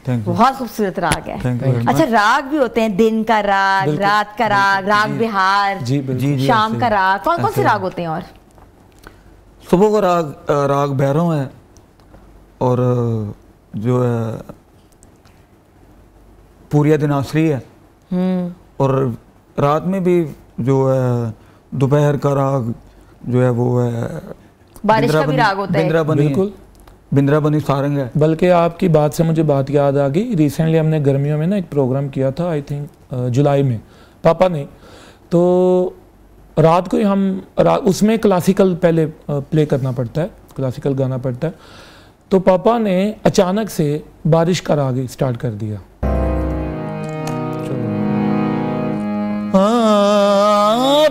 बहुत खूबसूरत राग है। अच्छा, राग भी होते हैं, दिन का राग, रात का राग, राग बिहार, जी, शाम का राग, कौन कौन से राग होते हैं? और सुबह का राग भैरव है, और जो है पूरिया दिनासरी है, और रात में भी जो है दोपहर का राग जो है वो है बारिश का भी राग होता है। बिल्कुल बिंद्राबनी सारंग है। बल्कि आपकी बात से मुझे बात याद आ गई, रिसेंटली हमने गर्मियों में ना एक प्रोग्राम किया था, आई थिंक जुलाई में, पापा ने, तो रात को ही हम उसमें क्लासिकल पहले प्ले करना पड़ता है, क्लासिकल गाना पड़ता है, तो पापा ने अचानक से बारिश का राग स्टार्ट कर दिया।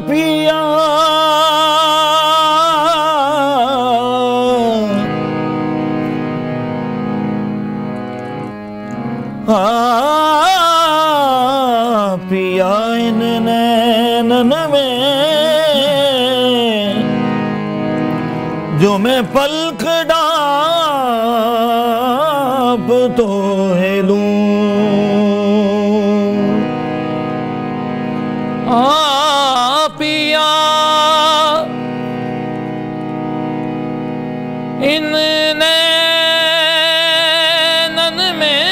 पिया पिया इन नैनन में जो मैं पलक डाब तो है लूं, पिया इन नैनन में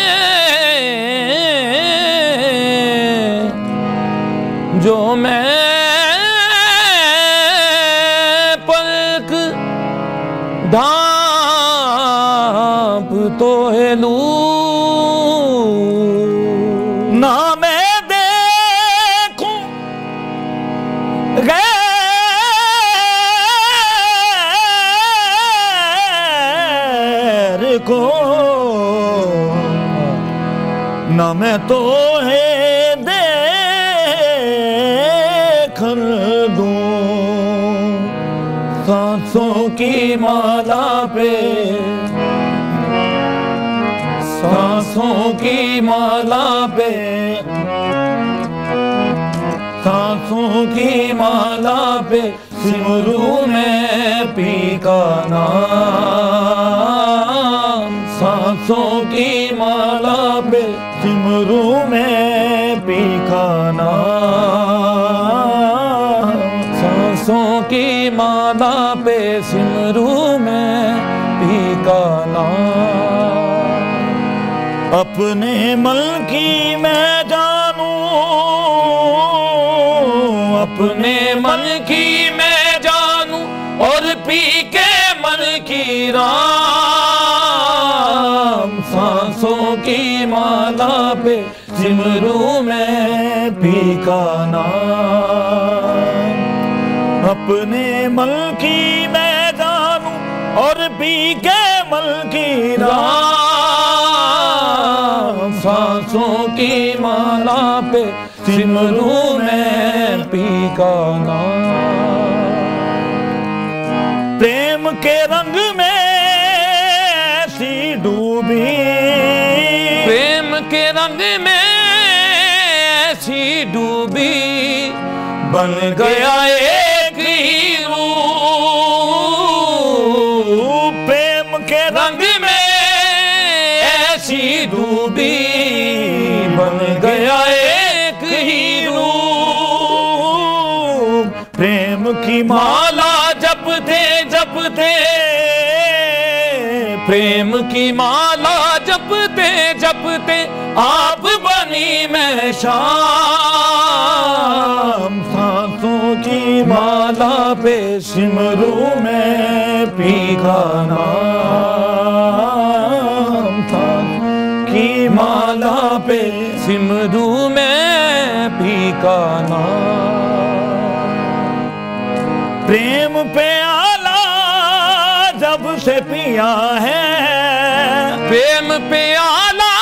जो मैं पलक ढांप तो है लूं, ना मैं देखूं गैर को, ना मैं तो है देखन दूं, सांसों की माला पे, सांसों की माला पे, सांसों की माला पे सिमरू में पी का नाम, सांसों की माला पे सिमरू में पी का नाम, सांसों की माला पे सिमरू में पी का नाम, अपने मन की मैं जानूं, अपने मन की मैं जानूं, और पी के मन की राम, सांसों की माला पे सिमरू में पी का नाम, अपने मन की मैं जानूं, और पी के मन की राम, सांसों की माला पे सिमरू में पी का नाम, प्रेम के रंग में ऐसी डूबी, प्रेम के रंग में ऐसी डूबी, बन गया एक ही रूप, प्रेम के रंग में ऐसी डूबी, बन गया एक ही रूप, प्रेम की माला जपते जपते, प्रेम की माला जपते जपते आप बनी मैं शाम, सांसों की माला पे सिमरू में पी का नाम, सांसों की माला पे सिमरू में पी का नाम, प्रेम पे आला जब से पिया है, प्रेम पे आला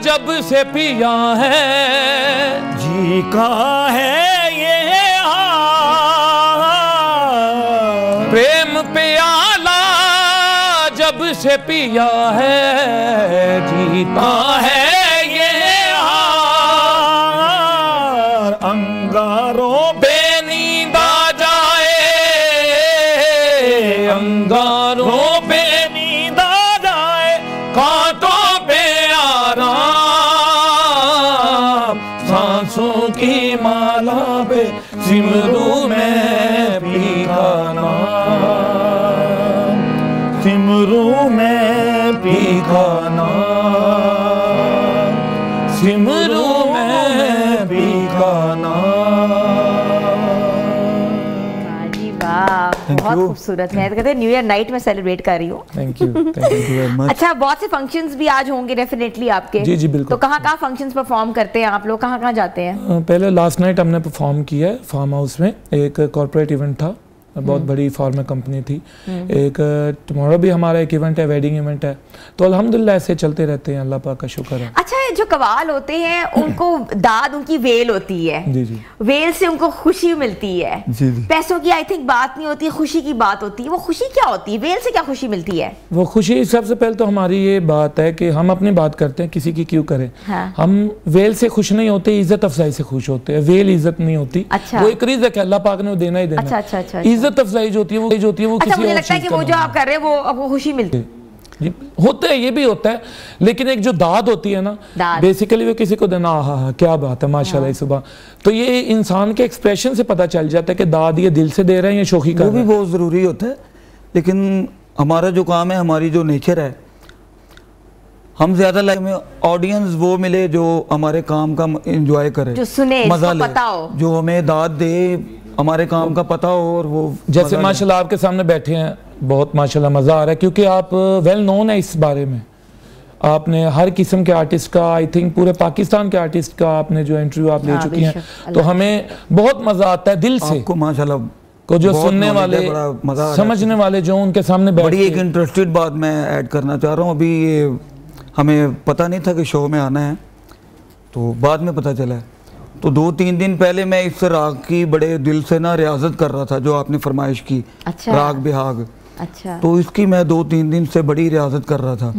जब से पिया है, जी का है ये हाल, प्रेम पे आला जब से पिया है, जीता है ये हाल, अंगारों पे नींद आ जाए, अंगारों पे नींद आ जाए, कांटों पे आराम, सांसों की माला पे सिमरू में पी का नाम, सिमरू में भीखा नाम, सिमरू में भीखा नाम। जी वाह, बहुत खूबसूरत। मैं कहते हैं न्यू ईयर नाइट में सेलिब्रेट कर रही हूँ। Thank you very much. अच्छा, बहुत से फंक्शंस भी आज होंगे डेफिनेटली आपके। जी जी बिल्कुल। तो कहाँ फंक्शंस परफॉर्म करते हैं आप लोग, कहाँ जाते हैं? पहले लास्ट नाइट हमने परफॉर्म किया है फार्म हाउस में, एक कॉर्पोरेट इवेंट था, बहुत बड़ी फार्मा कंपनी थी। एक टुमारो भी हमारा एक इवेंट है, वेडिंग इवेंट है। तो अल्हम्दुलिल्लाह ऐसे चलते रहते हैं, अल्लाह पाक का शुक्र है। अच्छा, जो कवाल होते हैं उनको दाद उनकी वेल होती है। जी जी। वेल से उनको खुशी मिलती है। जी जी। पैसों की आई थिंक बात नहीं होती, खुशी की बात होती है। वो खुशी क्या होती है, वेल से क्या खुशी मिलती है? वो खुशी सबसे पहले तो हमारी ये बात है कि हम अपनी बात करते हैं, किसी की क्यों करें। हाँ। हम वेल से खुश नहीं होते, इज्जत अफजाई से खुश होते हैं। वेल इज्जत नहीं होती। अच्छा। वो एक रिज़्क़ है, अल्लाह पाक ने वो देना ही देना। अच्छा। इज्जत अफजाई जो होती है वो अच्छा, किसी मुझे और लगता है चीज़ कि का वो जो नाम आप कर रहे हैं वो आपको खुशी मिलती है। जी, होता है, ये भी होता है, लेकिन एक जो दाद होती है ना, बेसिकली वो किसी को देना, हाँ क्या बात है माशाल्लाह सुबह, तो ये इंसान के एक्सप्रेशन से पता चल जाता है कि दाद ये दिल से दे रहे हैं या शोखी कर रहे हैं। वो भी बहुत ज़रूरी होता है, लेकिन हमारा जो काम है, हमारी जो नेचर है, हम ज़्यादा लाइफ में ऑडियंस वो मिले जो हमारे काम का एंजॉय करे, जो सुने, मज़ा ले, पता हो, जो हमें दाद दे, हमारे काम का पता हो। और वो जैसे माशाल्लाह आपके सामने बैठे हैं, बहुत माशाल्लाह मज़ा आ रहा है, क्योंकि आप वेल नोन है इस बारे में। आपने हर किस्म के आर्टिस्ट का, आई थिंक पूरे पाकिस्तान के आर्टिस्ट का आपने जो इंटरव्यू आप ले चुकी हैं, तो हमें बहुत मज़ा आता है दिल से। आपको माशाल्लाह को जो सुनने वाले, समझने वाले जो उनके सामने बैठे। बड़ी एक इंटरेस्टेड बात मैं ऐड करना चाह रहा हूँ। अभी ये हमें पता नहीं था कि शो में आना है, तो बाद में पता चला है। तो 2-3 दिन पहले मैं इस राग की बड़े दिल से ना रियाजत कर रहा था, जो आपने फरमाइश की। अच्छा। राग बिहाग। अच्छा। तो इसकी मैं 2-3 दिन से बड़ी रियाजत कर रहा था।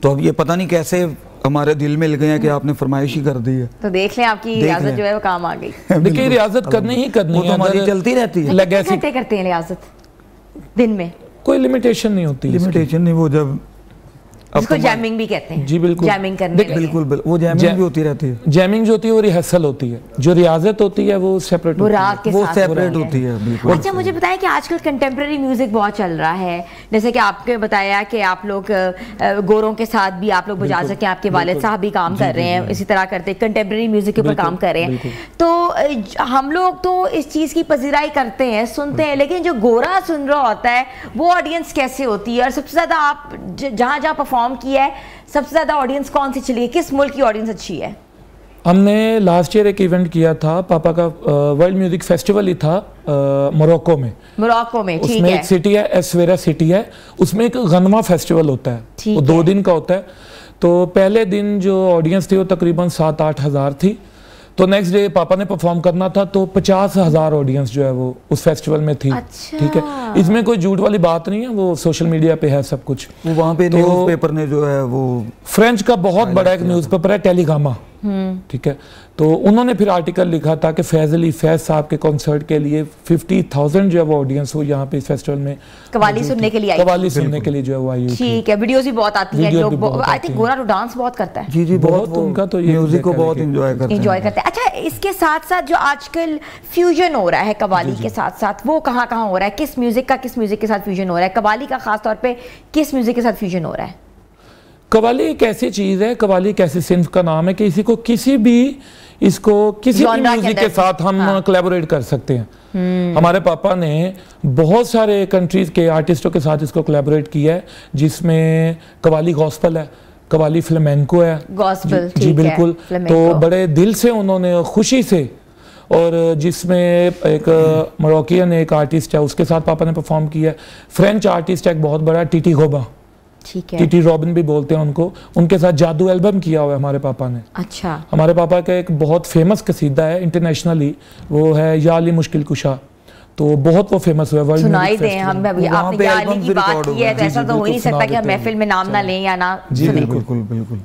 तो अब ये पता नहीं कैसे हमारे दिल में लग गए हैं कि आपने फरमाइश ही कर दी है। तो देख लें, आपकी रियाजत जो है वो काम आ गई। देखिए, रियाजत करनी ही करनी है, वो तो हमारी चलती रहती है। कितने करते हैं रियाजत दिन में? कोई लिमिटेशन नहीं होती। लिमिटेशन नहीं, वो जब इसको जैमिंग भी कहते हैं। जी बिल्कुल, जैमिंग करने में। बिल्कुल वो जैमिंग भी होती रहती है। जैमिंग जो होती है वो रिहर्सल होती है, जो रियाजत होती है वो सेपरेट, वो राग के साथ सेपरेट होती है। बिल्कुल। अच्छा, मुझे बताएं कि आजकल कंटेम्प्रेरी म्यूजिक बहुत चल रहा है, जैसे कि आपके बताया कि आप लोग गोरों के साथ भी आप लोग बजा सकें, आपके वालिद साहब भी काम कर रहे हैं, इसी तरह करते कंटेम्प्रेरी म्यूजिक के ऊपर काम कर रहे हैं। तो हम लोग तो इस चीज़ की पजीराई करते हैं, सुनते हैं, लेकिन जो गोरा सुन रहा होता है वो ऑडियंस कैसे होती है? और सबसे ज़्यादा आप जहाँ जहाँ परफॉर्म किया है, सबसे ज्यादा ऑडियंस कौन सी चली है? किस मुल्क की ऑडियंस अच्छी है? हमने लास्ट ईयर एक इवेंट किया था, पापा का वर्ल्ड म्यूजिक फेस्टिवल ही था मोरक्को में। मोरक्को में, ठीक है। उसमें एक सिटी है, एसवेरा सिटी है, उसमें एक गनमा फेस्टिवल होता है, वो 2 दिन का होता है। तो पहले दिन जो ऑडियंस थी वो तकरीबन 7-8 हज़ार थी। तो नेक्स्ट डे पापा ने परफॉर्म करना था, तो 50,000 ऑडियंस जो है वो उस फेस्टिवल में थी। अच्छा। ठीक है, इसमें कोई झूठ वाली बात नहीं है, वो सोशल मीडिया पे है सब कुछ। वो वहाँ पे तो न्यूज़पेपर ने जो है वो फ्रेंच का बहुत बड़ा एक न्यूज़पेपर है, टेलीगामा। ठीक है, तो उन्होंने फिर आर्टिकल लिखा था कि फैज़ अली फैज़ साहब के कॉन्सर्ट के लिए 50,000 जो है वो ऑडियंस हो यहाँ पे इस फेस्टिवल में कवाली सुनने के लिए आई, कवाली सुनने के लिए जो है वो आई। ठीक है, वीडियोस भी बहुत आती है, लोग आई थिंक गोरा तो डांस बहुत करता है। जी जी, बहुत उनका तो ये म्यूजिक को बहुत एंजॉय करते हैं। अच्छा, इसके साथ साथ जो आजकल फ्यूजन हो रहा है कवाली के साथ साथ, वो कहाँ कहाँ हो रहा है? किस म्यूजिक का किस म्यूजिक के साथ फ्यूजन हो रहा है? कवाली का खास तौर पे किस म्यूजिक के साथ फ्यूजन हो रहा है? कवाली एक ऐसी चीज़ है, कवाली एक ऐसी सिंफ का नाम है कि इसी को किसी भी म्यूजिक के साथ हम कोलैबोरेट कर सकते हैं। हमारे पापा ने बहुत सारे कंट्रीज के आर्टिस्टों के साथ इसको कोलैबोरेट किया है, जिसमें कवाली गॉस्पल है, कवाली फ्लेमेंको है। गॉस्पल, जी बिल्कुल। तो बड़े दिल से उन्होंने खुशी से, और जिसमें एक मोरक्कियन एक आर्टिस्ट है उसके साथ पापा ने परफॉर्म किया है। फ्रेंच आर्टिस्ट है एक बहुत बड़ा, टीटी गोबा, ठीक है, टीटी रॉबिन भी बोलते हैं उनको, उनके साथ जादू एल्बम किया हुआ है हमारे पापा ने। अच्छा। हमारे पापा का एक बहुत फेमस कसीदा है इंटरनेशनली, वो है या अली मुश्किल कुशा, तो बहुत वो फेमस हुआ है। सुनाई दें, हम अभी आपने या अली की बात की है, तो ऐसा तो हो ही नहीं सकता कि हम महफिल में नाम ना लें या ना जी सुने। बिल्कुल बिल्कुल।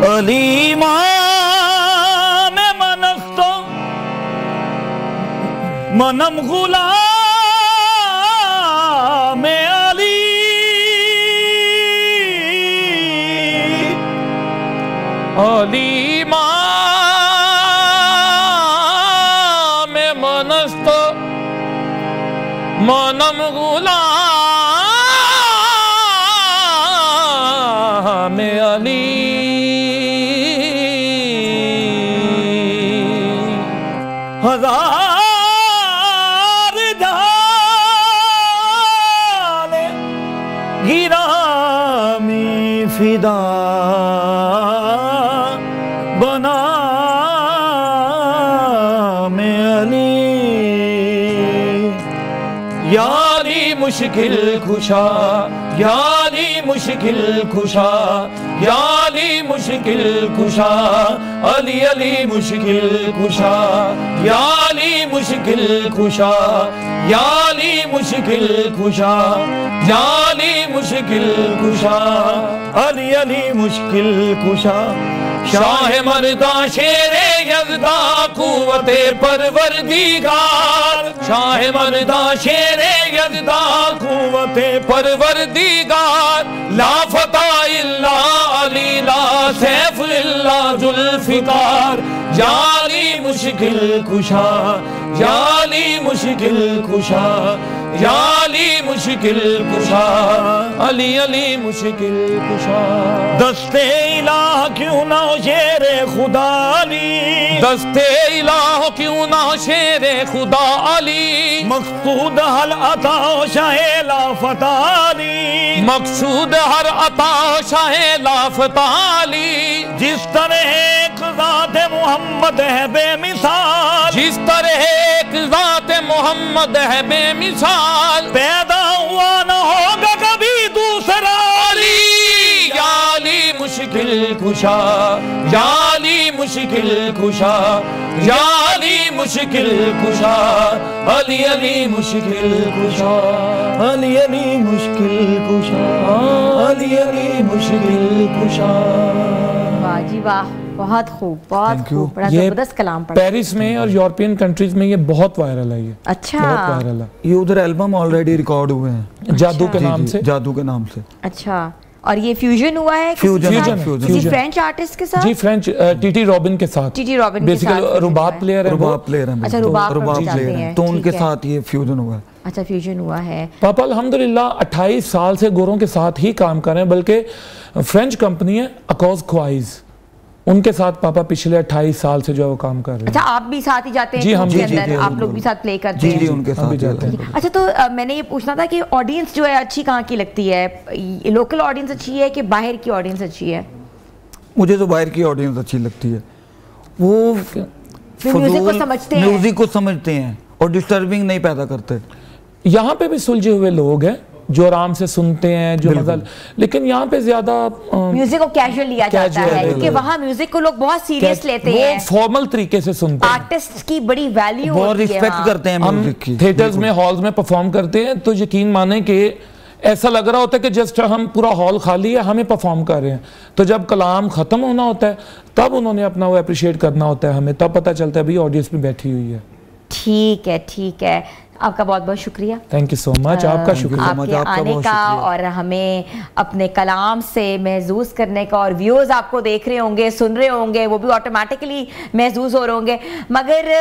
अलीमा में मनस्तो मनम गुलाम में अली अली मां में मनस्त मनम गुलाम अली हजार जान गिरामी फिदा बना में अली यारी मुश्किल खुशा यारी मुश्किल खुशा याली मुश्किल खुशा अली अली मुश्किल खुशा याली मुश्किल खुशा याली मुश्किल खुशा याली मुश्किल खुशा अली अली मुश्किल खुशा शाह मर्दा शेरे यज़दा कुव्वते परवरदिगार शाह मर्दा शेरे यज़दा कुव्वते परवरदिगार ला फता इल्ला अली ला सैफ इल्ला जुल्फिकार याली मुश्किल खुशा याली मुश्किल खुशा याली मुश्किल कुशा अली अली मुश्किल कुशा दस्ते इलाह क्यों ना शेरे खुदा अली दस्ते इलाह क्यों ना शेरे खुदा अली मकसूद हर अता शाहे लाफता अली मकसूद हर अता शाहे लाफता अली जिस तरह एक ज़ात मोहम्मद है बेमिसाल जिस तरह एक ज़ात मोहम्मद है बेमिसाल पैदा हुआ न होगा कभी दूसरा अली याली मुश्किल कुशा याली मुश्किल कुशा याली मुश्किल कुशा अली अली मुश्किल कुशा अली अली मुश्किल कुशा अली अली मुश्किल कुशा। वाह जी वाह, बहुत खूब, बहुत खूब, बड़ा जबरदस्त कलाम पढ़ा। पेरिस में और यूरोपियन कंट्रीज में ये बहुत वायरल है। ये अच्छा, बहुत वायरल है। ये उधर एल्बम ऑलरेडी रिकॉर्ड हुए हैं जादू के नाम से, जादू के नाम से। अच्छा, और ये फ्यूजन हुआ है किसी फ्रेंच आर्टिस्ट के साथ? जी, फ्रेंच टीटी रॉबिन के साथ। टीटी रॉबिन बेसिकली रुबाब प्लेयर है। रुबाब प्लेयर है। अच्छा, रुबाब प्लेयर है, तो उनके साथ ये फ्यूजन हुआ है। अच्छा, फ्यूजन हुआ है। पापा अल्हम्दुलिल्लाह 28 साल से गोरों के साथ ही काम कर रहे हैं, बल्कि फ्रेंच कंपनी है अकॉज ख्वाइज, उनके साथ पापा पिछले 28 साल से जो है वो काम कर रहे हैं। अच्छा, आप भी साथ ही जाते हैं? जी, हम जी, आप लोग भी साथ प्ले करते हैं? जी, उनके साथ जाते हैं। अच्छा, तो मैंने ये पूछना था कि ऑडियंस जो है अच्छी कहाँ की लगती है? लोकल ऑडियंस अच्छी है कि बाहर की ऑडियंस अच्छी है? मुझे तो बाहर की ऑडियंस अच्छी लगती है। वो म्यूजिक को समझते हैं, म्यूजिक को समझते हैं और डिस्टर्बिंग नहीं पैदा करते। यहाँ पे भी सुलझे हुए लोग हैं जो आराम से सुनते हैं, जो मजा, लेकिन यहाँ पे ज्यादा म्यूजिक को कैजुअल लिया जाता है, क्योंकि वहाँ म्यूजिक को लोग बहुत सीरियस लेते हैं, वो फॉर्मल तरीके से सुनते हैं। आर्टिस्ट की बड़ी वैल्यू होती है, बहुत रिस्पेक्ट करते हैं म्यूजिक की। थिएटर्स में, हॉल्स में परफॉर्म करते हैं तो यकीन माने कि ऐसा लग रहा होता है कि जस्ट हम पूरा हॉल खाली है, हमें परफॉर्म कर रहे हैं। तो जब कलाम खत्म होना होता है तब उन्होंने अपना वो अप्रिशिएट करना होता है हमें, तब पता चलता है भाई ऑडियंस में बैठी हुई है। ठीक है, ठीक है। आपका बहुत बहुत शुक्रिया। थैंक यू सो मच, आपका शुक्रिया आपके आने का और हमें अपने कलाम से महसूस करने का, और व्यूअर्स आपको देख रहे होंगे, सुन रहे होंगे, वो भी ऑटोमेटिकली महसूस हो रहे होंगे। मगर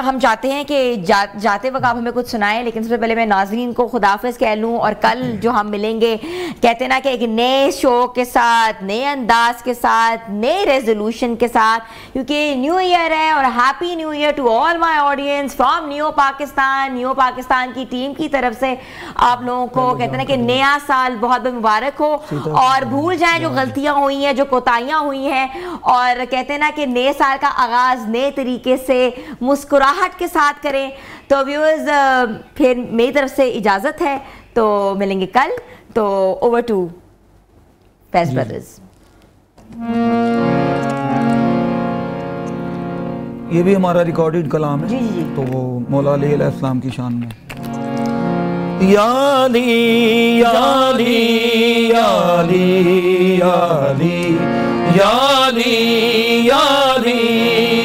हम चाहते हैं कि जाते वक्त आप हमें कुछ सुनाएं, लेकिन सबसे पहले मैं नाज़रीन को खुदाफिज कह लूँ, और कल जो हम मिलेंगे, कहते ना कि एक नए शो के साथ, नए अंदाज के साथ, नए रेजोल्यूशन के साथ, क्योंकि न्यू ईयर है। और happy new year to all my audience from new Pakistan. New Pakistan की टीम की तरफ से आप लोगों को कहते हैं कि नया साल बहुत बहुत मुबारक हो, और भूल जाएं जो गलतियां हुई हैं, जो कोताहियां हुई हैं, और कहते हैं ना कि नए साल का आगाज नए तरीके से मुस्कुराहट के साथ करें। तो व्यूअर्स, फिर मेरी तरफ से इजाजत है, तो मिलेंगे कल। तो ओवर टू फैज ब्रदर्स। ये भी हमारा रिकॉर्डेड कलाम है। जी जी। तो वो मौला अली अलैहिस्सलाम की शान में। याली याली याली याली याली याली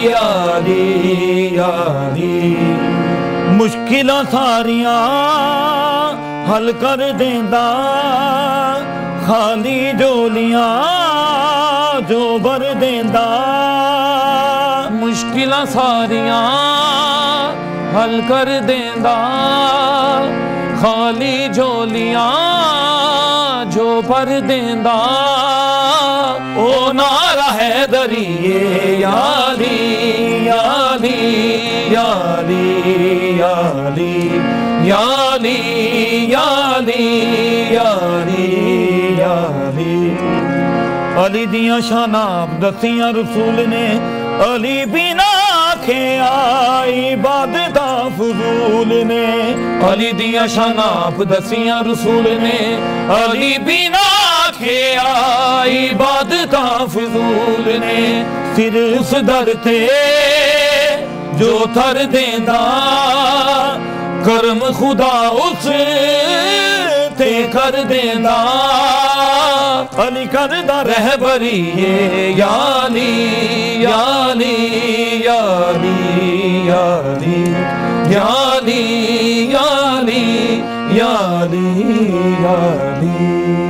याली याली मुश्किलां सारियां हल कर देंदा खाली झोलियां जो भर देंदा, मुश्किलां सारियां हल कर देंदा, खाली झोलियां जो भर देंदा, ओ नारा है दरिए याली याली याली याली याली याली याली याली। अली दियां शानां दसियां रसूल ने, अली बिना आखिया इबादतां फजूल ने, अली दियां शानां दसियां रसूल ने, अली बिना आखिया इबादतां फजूल ने, सिर उस दर ते जो थर देंदा, करम खुदा उस ते कर देंदा, अली करदा रहबरी ये याली याली याली याली याली याली याली याली।